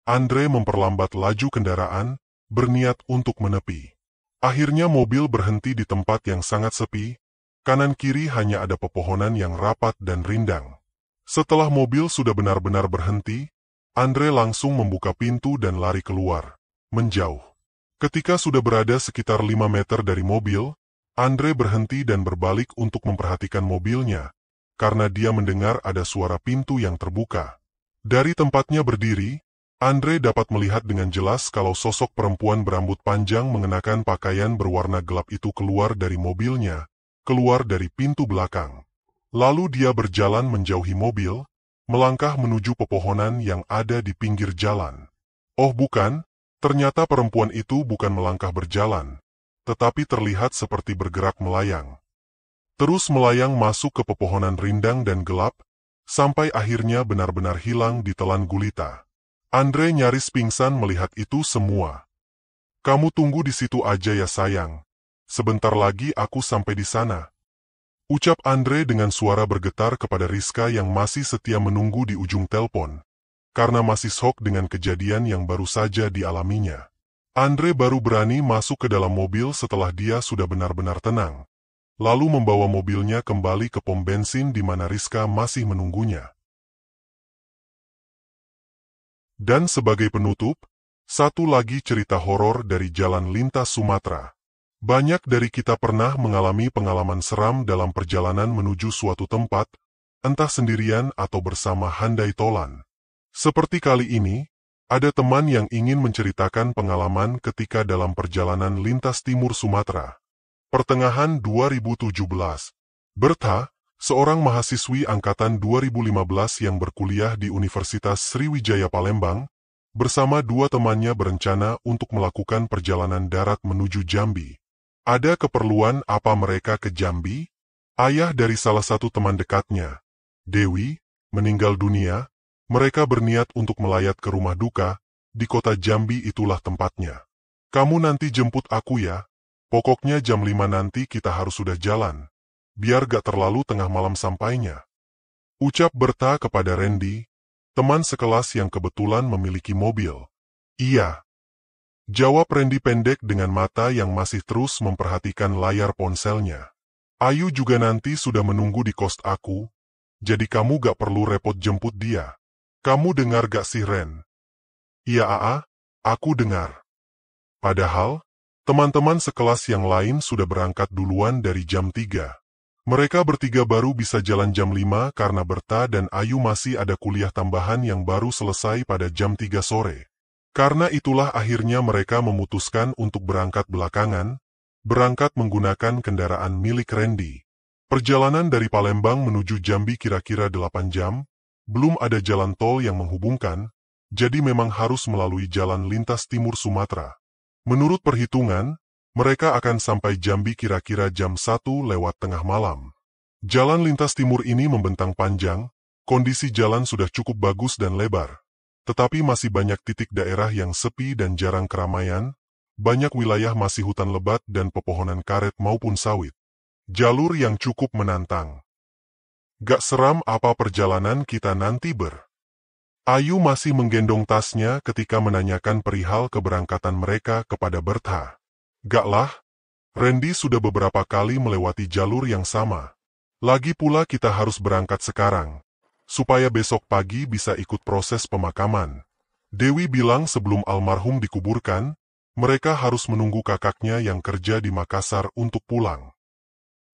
Andre memperlambat laju kendaraan, berniat untuk menepi. Akhirnya mobil berhenti di tempat yang sangat sepi, kanan kiri hanya ada pepohonan yang rapat dan rindang. Setelah mobil sudah benar-benar berhenti, Andre langsung membuka pintu dan lari keluar, menjauh. Ketika sudah berada sekitar 5 meter dari mobil, Andre berhenti dan berbalik untuk memperhatikan mobilnya, karena dia mendengar ada suara pintu yang terbuka. Dari tempatnya berdiri, Andre dapat melihat dengan jelas kalau sosok perempuan berambut panjang mengenakan pakaian berwarna gelap itu keluar dari mobilnya, keluar dari pintu belakang. Lalu dia berjalan menjauhi mobil, melangkah menuju pepohonan yang ada di pinggir jalan. Oh bukan, ternyata perempuan itu bukan melangkah berjalan, tetapi terlihat seperti bergerak melayang. Terus melayang masuk ke pepohonan rindang dan gelap, sampai akhirnya benar-benar hilang di telan gulita. Andre nyaris pingsan melihat itu semua. Kamu tunggu di situ aja ya sayang. Sebentar lagi aku sampai di sana. Ucap Andre dengan suara bergetar kepada Rizka yang masih setia menunggu di ujung telepon, karena masih shock dengan kejadian yang baru saja dialaminya. Andre baru berani masuk ke dalam mobil setelah dia sudah benar-benar tenang, lalu membawa mobilnya kembali ke pom bensin di mana Rizka masih menunggunya. Dan sebagai penutup, satu lagi cerita horor dari Jalan Lintas Sumatera. Banyak dari kita pernah mengalami pengalaman seram dalam perjalanan menuju suatu tempat, entah sendirian atau bersama handai tolan. Seperti kali ini, ada teman yang ingin menceritakan pengalaman ketika dalam perjalanan lintas timur Sumatera. Pertengahan 2017, Bertha, seorang mahasiswi angkatan 2015 yang berkuliah di Universitas Sriwijaya Palembang, bersama dua temannya berencana untuk melakukan perjalanan darat menuju Jambi. Ada keperluan apa mereka ke Jambi? Ayah dari salah satu teman dekatnya, Dewi, meninggal dunia. Mereka berniat untuk melayat ke rumah duka, di kota Jambi itulah tempatnya. Kamu nanti jemput aku ya, pokoknya jam 5 nanti kita harus sudah jalan. Biar gak terlalu tengah malam sampainya. Ucap Bertha kepada Randy, teman sekelas yang kebetulan memiliki mobil. Iya. Jawab Randy pendek dengan mata yang masih terus memperhatikan layar ponselnya. Ayu juga nanti sudah menunggu di kos aku, jadi kamu gak perlu repot jemput dia. Kamu dengar gak sih Ren? Iya aku dengar. Padahal, teman-teman sekelas yang lain sudah berangkat duluan dari jam 3. Mereka bertiga baru bisa jalan jam 5 karena Bertha dan Ayu masih ada kuliah tambahan yang baru selesai pada jam 3 sore. Karena itulah akhirnya mereka memutuskan untuk berangkat belakangan, berangkat menggunakan kendaraan milik Randy. Perjalanan dari Palembang menuju Jambi kira-kira 8 jam, belum ada jalan tol yang menghubungkan, jadi memang harus melalui jalan lintas timur Sumatera. Menurut perhitungan, mereka akan sampai Jambi kira-kira jam 1 lewat tengah malam. Jalan lintas timur ini membentang panjang, kondisi jalan sudah cukup bagus dan lebar. Tetapi masih banyak titik daerah yang sepi dan jarang keramaian, banyak wilayah masih hutan lebat dan pepohonan karet maupun sawit. Jalur yang cukup menantang. Gak seram apa perjalanan kita nanti Ayu masih menggendong tasnya ketika menanyakan perihal keberangkatan mereka kepada Bertha. Gak lah, Randy sudah beberapa kali melewati jalur yang sama. Lagi pula kita harus berangkat sekarang, supaya besok pagi bisa ikut proses pemakaman. Dewi bilang sebelum almarhum dikuburkan, mereka harus menunggu kakaknya yang kerja di Makassar untuk pulang.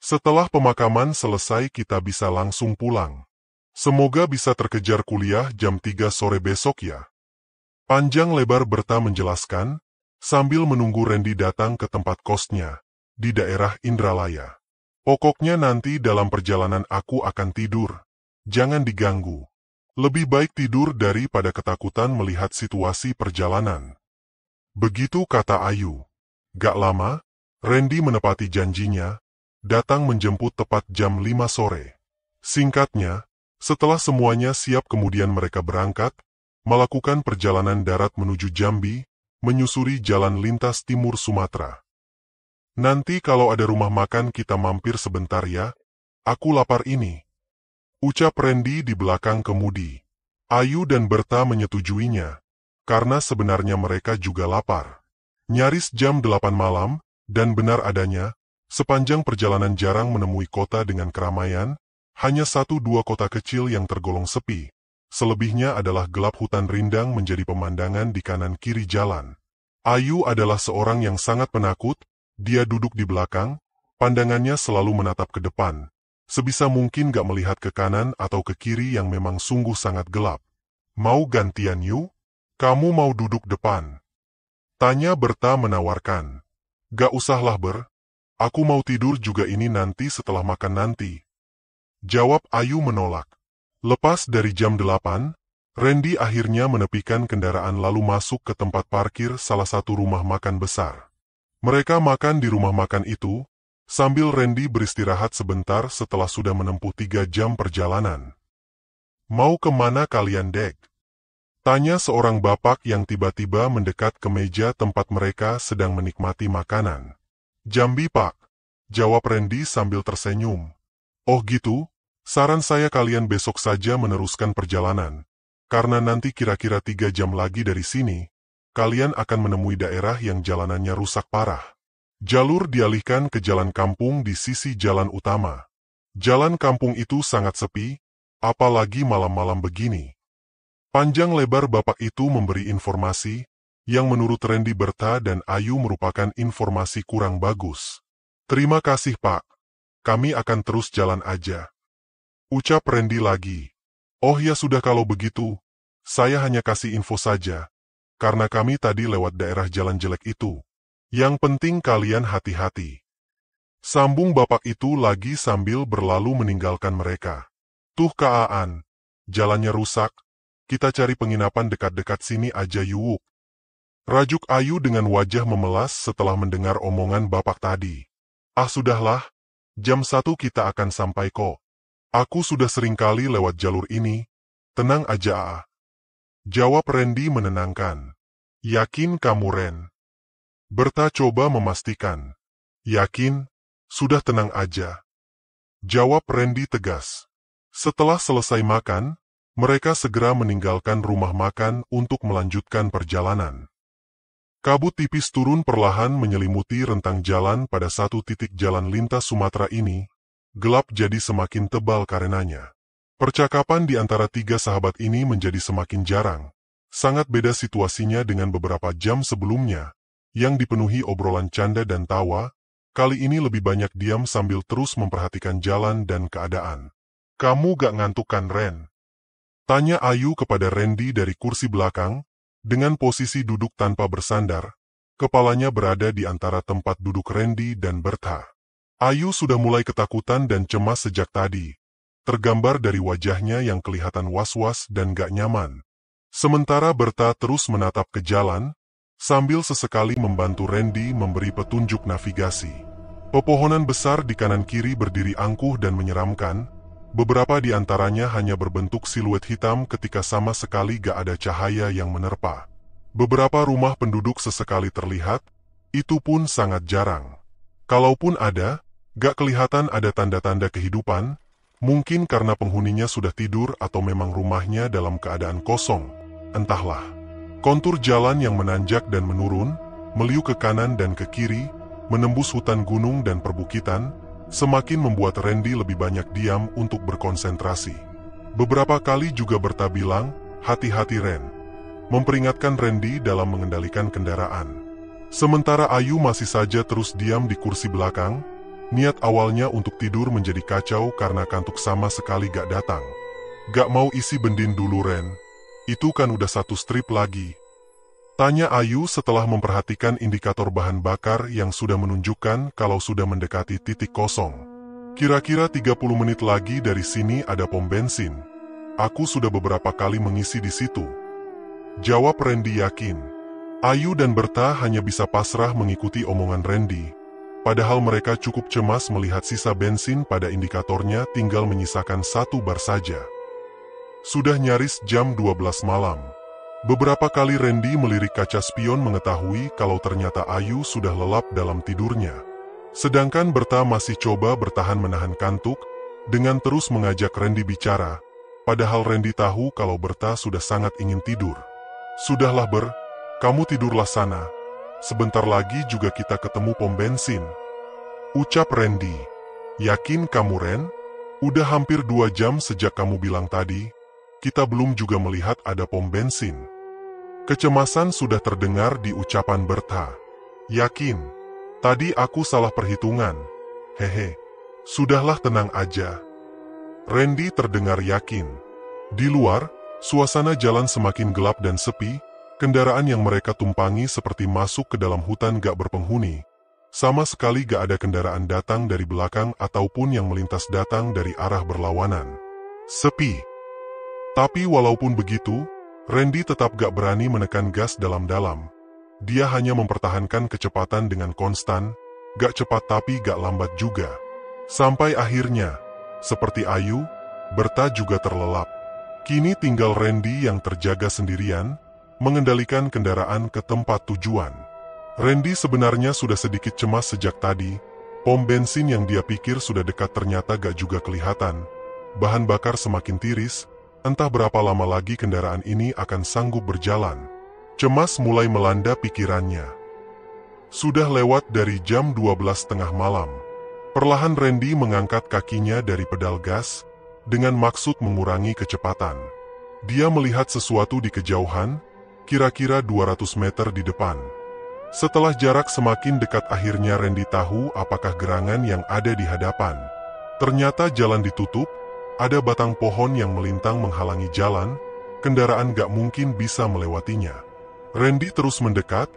Setelah pemakaman selesai kita bisa langsung pulang. Semoga bisa terkejar kuliah jam 3 sore besok ya. Panjang lebar Bertha menjelaskan, sambil menunggu Randy datang ke tempat kosnya, di daerah Indralaya. Pokoknya nanti dalam perjalanan aku akan tidur. Jangan diganggu. Lebih baik tidur daripada ketakutan melihat situasi perjalanan. Begitu kata Ayu. Gak lama, Randy menepati janjinya, datang menjemput tepat jam 5 sore. Singkatnya, setelah semuanya siap kemudian mereka berangkat, melakukan perjalanan darat menuju Jambi, menyusuri jalan lintas timur Sumatera. Nanti kalau ada rumah makan kita mampir sebentar ya, aku lapar ini. Ucap Randy di belakang kemudi. Ayu dan Bertha menyetujuinya, karena sebenarnya mereka juga lapar. Nyaris jam 8 malam, dan benar adanya, sepanjang perjalanan jarang menemui kota dengan keramaian, hanya 1-2 kota kecil yang tergolong sepi. Selebihnya adalah gelap hutan rindang menjadi pemandangan di kanan kiri jalan. Ayu adalah seorang yang sangat penakut, dia duduk di belakang, pandangannya selalu menatap ke depan. Sebisa mungkin gak melihat ke kanan atau ke kiri yang memang sungguh sangat gelap. Mau gantian yuk? Kamu mau duduk depan? Tanya Bertha menawarkan. Gak usahlah aku mau tidur juga ini nanti setelah makan nanti. Jawab Ayu menolak. Lepas dari jam 8, Randy akhirnya menepikan kendaraan lalu masuk ke tempat parkir salah satu rumah makan besar. Mereka makan di rumah makan itu, sambil Randy beristirahat sebentar setelah sudah menempuh 3 jam perjalanan. Mau kemana kalian dek? Tanya seorang bapak yang tiba-tiba mendekat ke meja tempat mereka sedang menikmati makanan. Jambi pak, jawab Randy sambil tersenyum. Oh gitu? Saran saya kalian besok saja meneruskan perjalanan, karena nanti kira-kira 3 jam lagi dari sini, kalian akan menemui daerah yang jalanannya rusak parah. Jalur dialihkan ke jalan kampung di sisi jalan utama. Jalan kampung itu sangat sepi, apalagi malam-malam begini. Panjang lebar bapak itu memberi informasi, yang menurut Randy, Bertha, dan Ayu merupakan informasi kurang bagus. Terima kasih, Pak. Kami akan terus jalan aja. Ucap Randy lagi. Oh ya sudah, kalau begitu, saya hanya kasih info saja, karena kami tadi lewat daerah jalan jelek itu. Yang penting kalian hati-hati. Sambung bapak itu lagi sambil berlalu meninggalkan mereka. Tuh Aan, jalannya rusak, kita cari penginapan dekat-dekat sini aja yuk. Rajuk Ayu dengan wajah memelas setelah mendengar omongan bapak tadi. Ah sudahlah, jam 1 kita akan sampai kok. Aku sudah sering kali lewat jalur ini, tenang aja ah. Jawab Randy menenangkan. Yakin kamu Ren? Bertha coba memastikan. Yakin, sudah tenang aja. Jawab Randy tegas. Setelah selesai makan, mereka segera meninggalkan rumah makan untuk melanjutkan perjalanan. Kabut tipis turun perlahan menyelimuti rentang jalan pada satu titik jalan lintas Sumatera ini. Gelap jadi semakin tebal karenanya. Percakapan di antara tiga sahabat ini menjadi semakin jarang. Sangat beda situasinya dengan beberapa jam sebelumnya, yang dipenuhi obrolan canda dan tawa. Kali ini lebih banyak diam sambil terus memperhatikan jalan dan keadaan. Kamu gak ngantuk kan Ren? Tanya Ayu kepada Randy dari kursi belakang, dengan posisi duduk tanpa bersandar. Kepalanya berada di antara tempat duduk Randy dan Bertha. Ayu sudah mulai ketakutan dan cemas sejak tadi, tergambar dari wajahnya yang kelihatan was-was dan gak nyaman. Sementara Bertha terus menatap ke jalan, sambil sesekali membantu Randy memberi petunjuk navigasi. Pepohonan besar di kanan kiri berdiri angkuh dan menyeramkan, beberapa di antaranya hanya berbentuk siluet hitam ketika sama sekali gak ada cahaya yang menerpa. Beberapa rumah penduduk sesekali terlihat, itu pun sangat jarang. Kalaupun ada, gak kelihatan ada tanda-tanda kehidupan, mungkin karena penghuninya sudah tidur atau memang rumahnya dalam keadaan kosong, entahlah. Kontur jalan yang menanjak dan menurun, meliuk ke kanan dan ke kiri, menembus hutan gunung dan perbukitan, semakin membuat Randy lebih banyak diam untuk berkonsentrasi. Beberapa kali juga Bertha bilang, hati-hati Ren, memperingatkan Randy dalam mengendalikan kendaraan. Sementara Ayu masih saja terus diam di kursi belakang. Niat awalnya untuk tidur menjadi kacau karena kantuk sama sekali gak datang. Gak mau isi bendin dulu Ren? Itu kan udah satu strip lagi. Tanya Ayu setelah memperhatikan indikator bahan bakar yang sudah menunjukkan kalau sudah mendekati titik kosong. Kira-kira 30 menit lagi dari sini ada pom bensin. Aku sudah beberapa kali mengisi di situ. Jawab Randy yakin. Ayu dan Bertha hanya bisa pasrah mengikuti omongan Randy. Padahal mereka cukup cemas melihat sisa bensin pada indikatornya tinggal menyisakan 1 bar saja. Sudah nyaris jam 12 malam. Beberapa kali Randy melirik kaca spion mengetahui kalau ternyata Ayu sudah lelap dalam tidurnya. Sedangkan Bertha masih coba bertahan menahan kantuk, dengan terus mengajak Randy bicara, padahal Randy tahu kalau Bertha sudah sangat ingin tidur. Sudahlah Ber, kamu tidurlah sana. Sebentar lagi juga kita ketemu pom bensin. Ucap Randy. Yakin kamu Ren? Udah hampir 2 jam sejak kamu bilang tadi, kita belum juga melihat ada pom bensin. Kecemasan sudah terdengar di ucapan Bertha. Yakin? Tadi aku salah perhitungan. Hehe. Sudahlah tenang aja. Randy terdengar yakin. Di luar, suasana jalan semakin gelap dan sepi. Kendaraan yang mereka tumpangi seperti masuk ke dalam hutan gak berpenghuni. Sama sekali gak ada kendaraan datang dari belakang ataupun yang melintas datang dari arah berlawanan. Sepi. Tapi walaupun begitu, Randy tetap gak berani menekan gas dalam-dalam. Dia hanya mempertahankan kecepatan dengan konstan, gak cepat tapi gak lambat juga. Sampai akhirnya, seperti Ayu, Bertha juga terlelap. Kini tinggal Randy yang terjaga sendirian, mengendalikan kendaraan ke tempat tujuan. Randy sebenarnya sudah sedikit cemas sejak tadi. Pom bensin yang dia pikir sudah dekat ternyata gak juga kelihatan. Bahan bakar semakin tiris, entah berapa lama lagi kendaraan ini akan sanggup berjalan. Cemas mulai melanda pikirannya. Sudah lewat dari jam 12:30 malam. Perlahan Randy mengangkat kakinya dari pedal gas, dengan maksud mengurangi kecepatan. Dia melihat sesuatu di kejauhan, kira-kira 200 meter di depan. Setelah jarak semakin dekat akhirnya Randy tahu apakah gerangan yang ada di hadapan. Ternyata jalan ditutup, ada batang pohon yang melintang menghalangi jalan, kendaraan gak mungkin bisa melewatinya. Randy terus mendekat,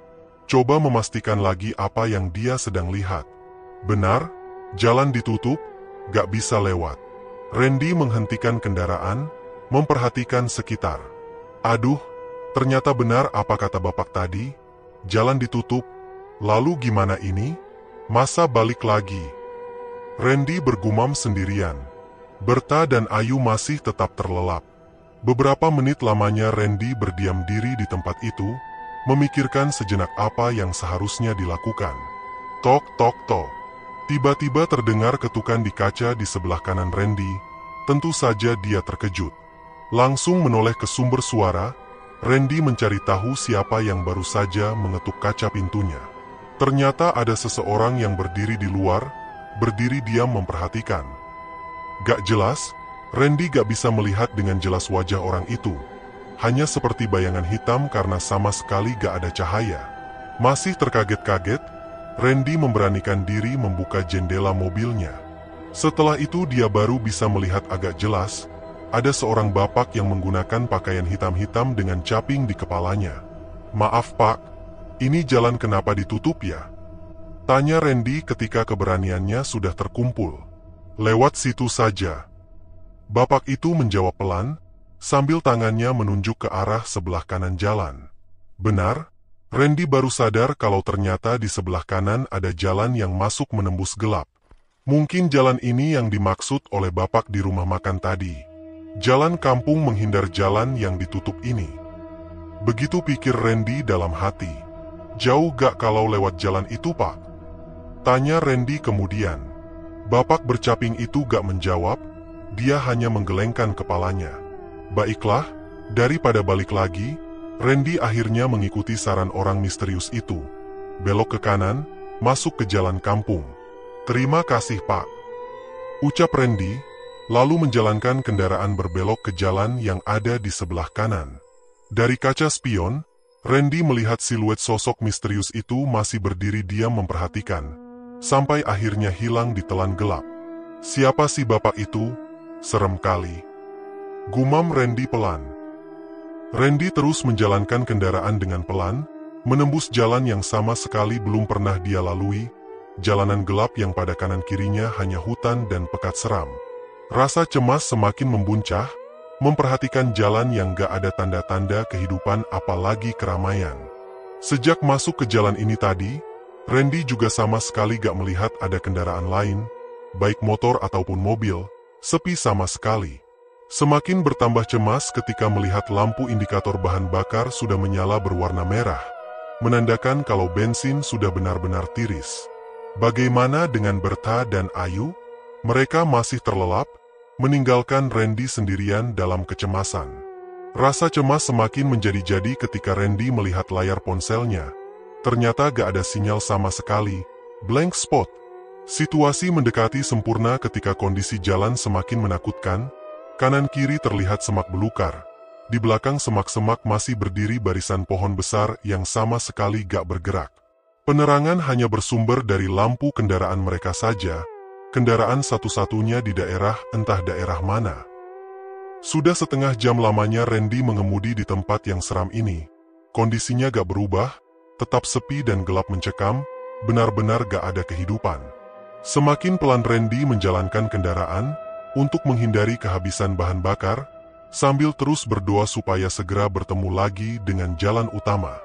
coba memastikan lagi apa yang dia sedang lihat. Benar, jalan ditutup, gak bisa lewat. Randy menghentikan kendaraan, memperhatikan sekitar. Aduh, ternyata benar apa kata bapak tadi, jalan ditutup. Lalu gimana ini? Masa balik lagi? Randy bergumam sendirian. Berta dan Ayu masih tetap terlelap. Beberapa menit lamanya Randy berdiam diri di tempat itu, memikirkan sejenak apa yang seharusnya dilakukan. Tok tok tok. Tiba-tiba terdengar ketukan di kaca di sebelah kanan Randy. Tentu saja dia terkejut. Langsung menoleh ke sumber suara, Randy mencari tahu siapa yang baru saja mengetuk kaca pintunya. Ternyata ada seseorang yang berdiri di luar, berdiri diam memperhatikan. Gak jelas, Randy gak bisa melihat dengan jelas wajah orang itu. Hanya seperti bayangan hitam karena sama sekali gak ada cahaya. Masih terkaget-kaget, Randy memberanikan diri membuka jendela mobilnya. Setelah itu dia baru bisa melihat agak jelas, ada seorang bapak yang menggunakan pakaian hitam-hitam dengan caping di kepalanya. "Maaf Pak, ini jalan kenapa ditutup ya?" tanya Randy ketika keberaniannya sudah terkumpul. "Lewat situ saja." Bapak itu menjawab pelan, sambil tangannya menunjuk ke arah sebelah kanan jalan. Benar, Randy baru sadar kalau ternyata di sebelah kanan ada jalan yang masuk menembus gelap. Mungkin jalan ini yang dimaksud oleh bapak di rumah makan tadi. Jalan kampung menghindar jalan yang ditutup ini. Begitu pikir Randy dalam hati. "Jauh gak kalau lewat jalan itu Pak?" tanya Randy kemudian. Bapak bercaping itu gak menjawab, dia hanya menggelengkan kepalanya. Baiklah, daripada balik lagi, Randy akhirnya mengikuti saran orang misterius itu. Belok ke kanan, masuk ke jalan kampung. "Terima kasih Pak," ucap Randy, lalu menjalankan kendaraan berbelok ke jalan yang ada di sebelah kanan. Dari kaca spion, Randy melihat siluet sosok misterius itu masih berdiri diam memperhatikan, sampai akhirnya hilang di telan gelap. "Siapa sih bapak itu? Serem kali," gumam Randy pelan. Randy terus menjalankan kendaraan dengan pelan, menembus jalan yang sama sekali belum pernah dia lalui, jalanan gelap yang pada kanan kirinya hanya hutan dan pekat seram. Rasa cemas semakin membuncah, memperhatikan jalan yang gak ada tanda-tanda kehidupan apalagi keramaian. Sejak masuk ke jalan ini tadi, Randy juga sama sekali gak melihat ada kendaraan lain, baik motor ataupun mobil, sepi sama sekali. Semakin bertambah cemas ketika melihat lampu indikator bahan bakar sudah menyala berwarna merah, menandakan kalau bensin sudah benar-benar tiris. Bagaimana dengan Berta dan Ayu? Mereka masih terlelap, meninggalkan Randy sendirian dalam kecemasan. Rasa cemas semakin menjadi-jadi ketika Randy melihat layar ponselnya. Ternyata gak ada sinyal sama sekali, blank spot. Situasi mendekati sempurna ketika kondisi jalan semakin menakutkan. Kanan kiri terlihat semak belukar. Di belakang semak-semak masih berdiri barisan pohon besar yang sama sekali gak bergerak. Penerangan hanya bersumber dari lampu kendaraan mereka saja, kendaraan satu-satunya di daerah entah daerah mana. Sudah setengah jam lamanya Randy mengemudi di tempat yang seram ini. Kondisinya gak berubah, tetap sepi dan gelap mencekam, benar-benar gak ada kehidupan. Semakin pelan Randy menjalankan kendaraan, untuk menghindari kehabisan bahan bakar, sambil terus berdoa supaya segera bertemu lagi dengan jalan utama.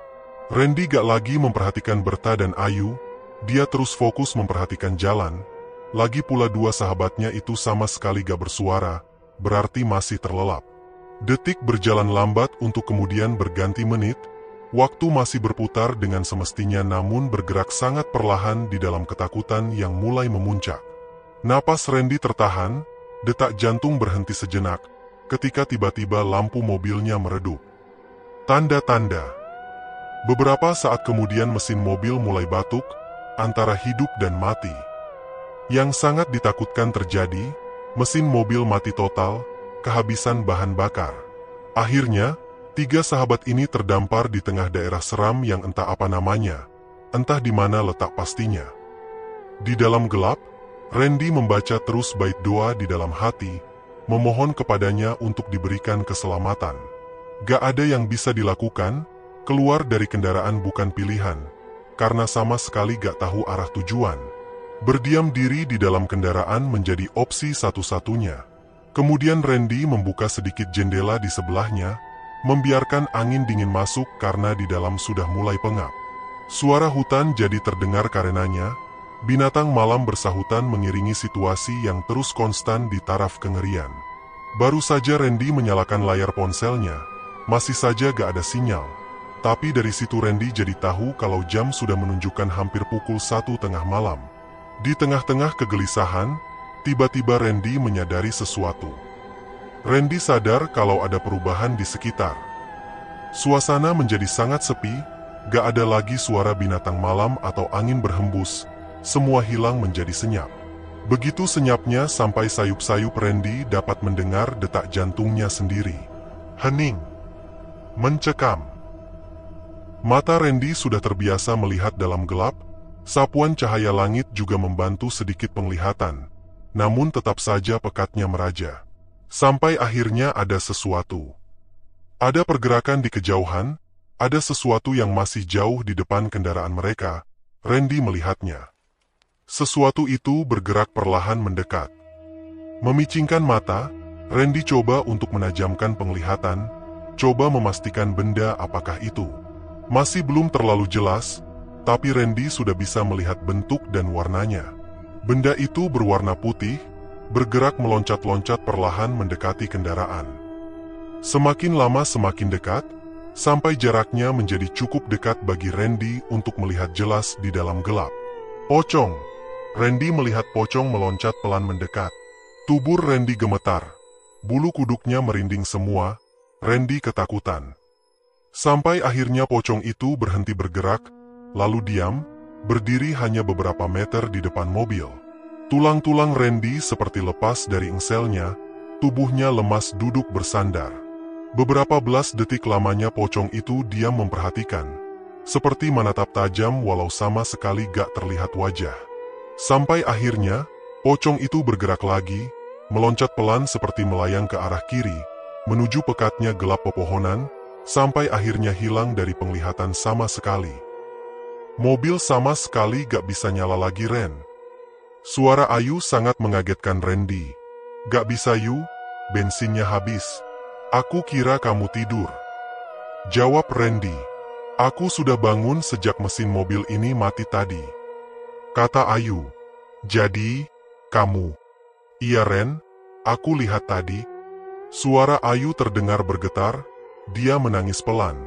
Randy gak lagi memperhatikan Berta dan Ayu, dia terus fokus memperhatikan jalan. Lagi pula dua sahabatnya itu sama sekali gak bersuara, berarti masih terlelap. Detik berjalan lambat untuk kemudian berganti menit, waktu masih berputar dengan semestinya namun bergerak sangat perlahan di dalam ketakutan yang mulai memuncak. Napas Randy tertahan, detak jantung berhenti sejenak, ketika tiba-tiba lampu mobilnya meredup. Tanda-tanda. Beberapa saat kemudian mesin mobil mulai batuk, antara hidup dan mati. Yang sangat ditakutkan terjadi, mesin mobil mati total, kehabisan bahan bakar. Akhirnya, Tiga sahabat ini terdampar di tengah daerah seram yang entah apa namanya, entah di mana letak pastinya. Di dalam gelap, Randy membaca terus bait doa di dalam hati, memohon kepadanya untuk diberikan keselamatan. Gak ada yang bisa dilakukan, keluar dari kendaraan bukan pilihan, karena sama sekali gak tahu arah tujuan. Berdiam diri di dalam kendaraan menjadi opsi satu-satunya. Kemudian Randy membuka sedikit jendela di sebelahnya, membiarkan angin dingin masuk karena di dalam sudah mulai pengap. Suara hutan jadi terdengar karenanya, binatang malam bersahutan mengiringi situasi yang terus konstan di taraf kengerian. Baru saja Randy menyalakan layar ponselnya, masih saja gak ada sinyal. Tapi dari situ Randy jadi tahu kalau jam sudah menunjukkan hampir pukul 1 tengah malam. Di tengah-tengah kegelisahan, tiba-tiba Randy menyadari sesuatu. Randy sadar kalau ada perubahan di sekitar. Suasana menjadi sangat sepi, gak ada lagi suara binatang malam atau angin berhembus, semua hilang menjadi senyap. Begitu senyapnya sampai sayup-sayup Randy dapat mendengar detak jantungnya sendiri. Hening. Mencekam. Mata Randy sudah terbiasa melihat dalam gelap, sapuan cahaya langit juga membantu sedikit penglihatan, namun tetap saja pekatnya meraja. Sampai akhirnya ada sesuatu. Ada pergerakan di kejauhan, ada sesuatu yang masih jauh di depan kendaraan mereka. Randy melihatnya. Sesuatu itu bergerak perlahan mendekat. Memicingkan mata, Randy coba untuk menajamkan penglihatan, coba memastikan benda apakah itu. Masih belum terlalu jelas, tapi Randy sudah bisa melihat bentuk dan warnanya. Benda itu berwarna putih, bergerak meloncat-loncat perlahan mendekati kendaraan. Semakin lama semakin dekat, sampai jaraknya menjadi cukup dekat bagi Randy untuk melihat jelas di dalam gelap. Pocong. Randy melihat pocong meloncat pelan mendekat. Tubuh Randy gemetar. Bulu kuduknya merinding semua. Randy ketakutan. Sampai akhirnya pocong itu berhenti bergerak, lalu diam, berdiri hanya beberapa meter di depan mobil. Tulang-tulang Randy seperti lepas dari engselnya, tubuhnya lemas duduk bersandar. Beberapa belas detik lamanya pocong itu diam memperhatikan, seperti menatap tajam walau sama sekali gak terlihat wajah. Sampai akhirnya, pocong itu bergerak lagi, meloncat pelan seperti melayang ke arah kiri, menuju pekatnya gelap pepohonan, sampai akhirnya hilang dari penglihatan sama sekali. Mobil sama sekali gak bisa nyala lagi, Ren. Suara Ayu sangat mengagetkan Randy. Gak bisa Yu, bensinnya habis. Aku kira kamu tidur. Jawab Randy. Aku sudah bangun sejak mesin mobil ini mati tadi. Kata Ayu. Jadi, kamu? Iya Ren, aku lihat tadi. Suara Ayu terdengar bergetar, dia menangis pelan.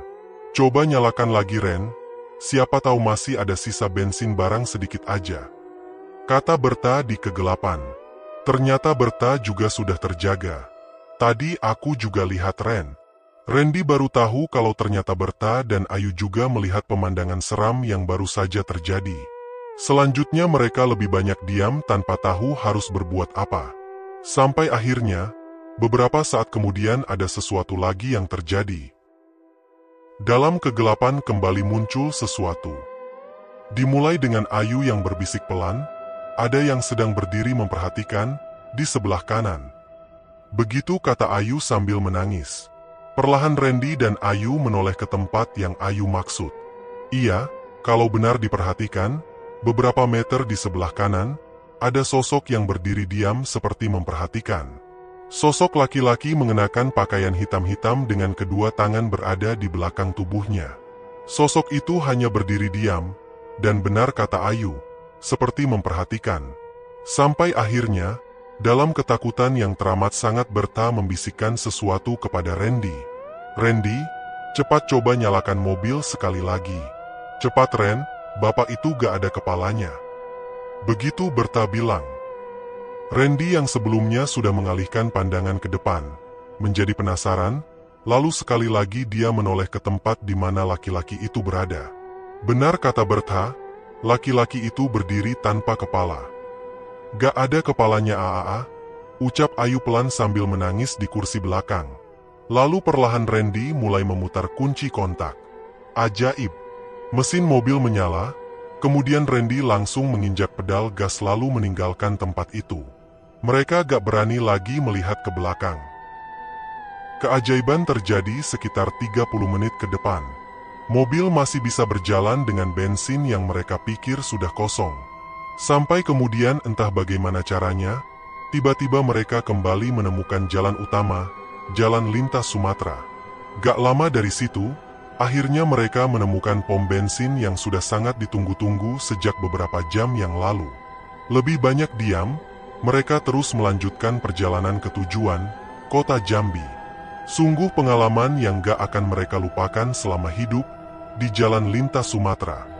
Coba nyalakan lagi Ren, siapa tahu masih ada sisa bensin barang sedikit aja. Kata Berta di kegelapan. Ternyata Berta juga sudah terjaga. Tadi aku juga lihat Ren. Randy baru tahu kalau ternyata Berta dan Ayu juga melihat pemandangan seram yang baru saja terjadi. Selanjutnya mereka lebih banyak diam tanpa tahu harus berbuat apa. Sampai akhirnya, beberapa saat kemudian ada sesuatu lagi yang terjadi. Dalam kegelapan kembali muncul sesuatu. Dimulai dengan Ayu yang berbisik pelan, ada yang sedang berdiri memperhatikan, di sebelah kanan. Begitu kata Ayu sambil menangis. Perlahan Randy dan Ayu menoleh ke tempat yang Ayu maksud. Iya, kalau benar diperhatikan, beberapa meter di sebelah kanan, ada sosok yang berdiri diam seperti memperhatikan. Sosok laki-laki mengenakan pakaian hitam-hitam dengan kedua tangan berada di belakang tubuhnya. Sosok itu hanya berdiri diam, dan benar kata Ayu, seperti memperhatikan. Sampai akhirnya, dalam ketakutan yang teramat sangat Berta membisikkan sesuatu kepada Randy. Randy, cepat coba nyalakan mobil sekali lagi. Cepat Ren, bapak itu gak ada kepalanya. Begitu Berta bilang. Randy yang sebelumnya sudah mengalihkan pandangan ke depan, menjadi penasaran, lalu sekali lagi dia menoleh ke tempat di mana laki-laki itu berada. Benar kata Berta, laki-laki itu berdiri tanpa kepala. Gak ada kepalanya ucap Ayu pelan sambil menangis di kursi belakang. Lalu perlahan Randy mulai memutar kunci kontak. Ajaib. Mesin mobil menyala, kemudian Randy langsung menginjak pedal gas lalu meninggalkan tempat itu. Mereka gak berani lagi melihat ke belakang. Keajaiban terjadi sekitar 30 menit ke depan. Mobil masih bisa berjalan dengan bensin yang mereka pikir sudah kosong. Sampai kemudian entah bagaimana caranya, tiba-tiba mereka kembali menemukan jalan utama, jalan lintas Sumatera. Gak lama dari situ, akhirnya mereka menemukan pom bensin yang sudah sangat ditunggu-tunggu sejak beberapa jam yang lalu. Lebih banyak diam, mereka terus melanjutkan perjalanan ke tujuan, kota Jambi. Sungguh pengalaman yang gak akan mereka lupakan selama hidup di jalan lintas Sumatera.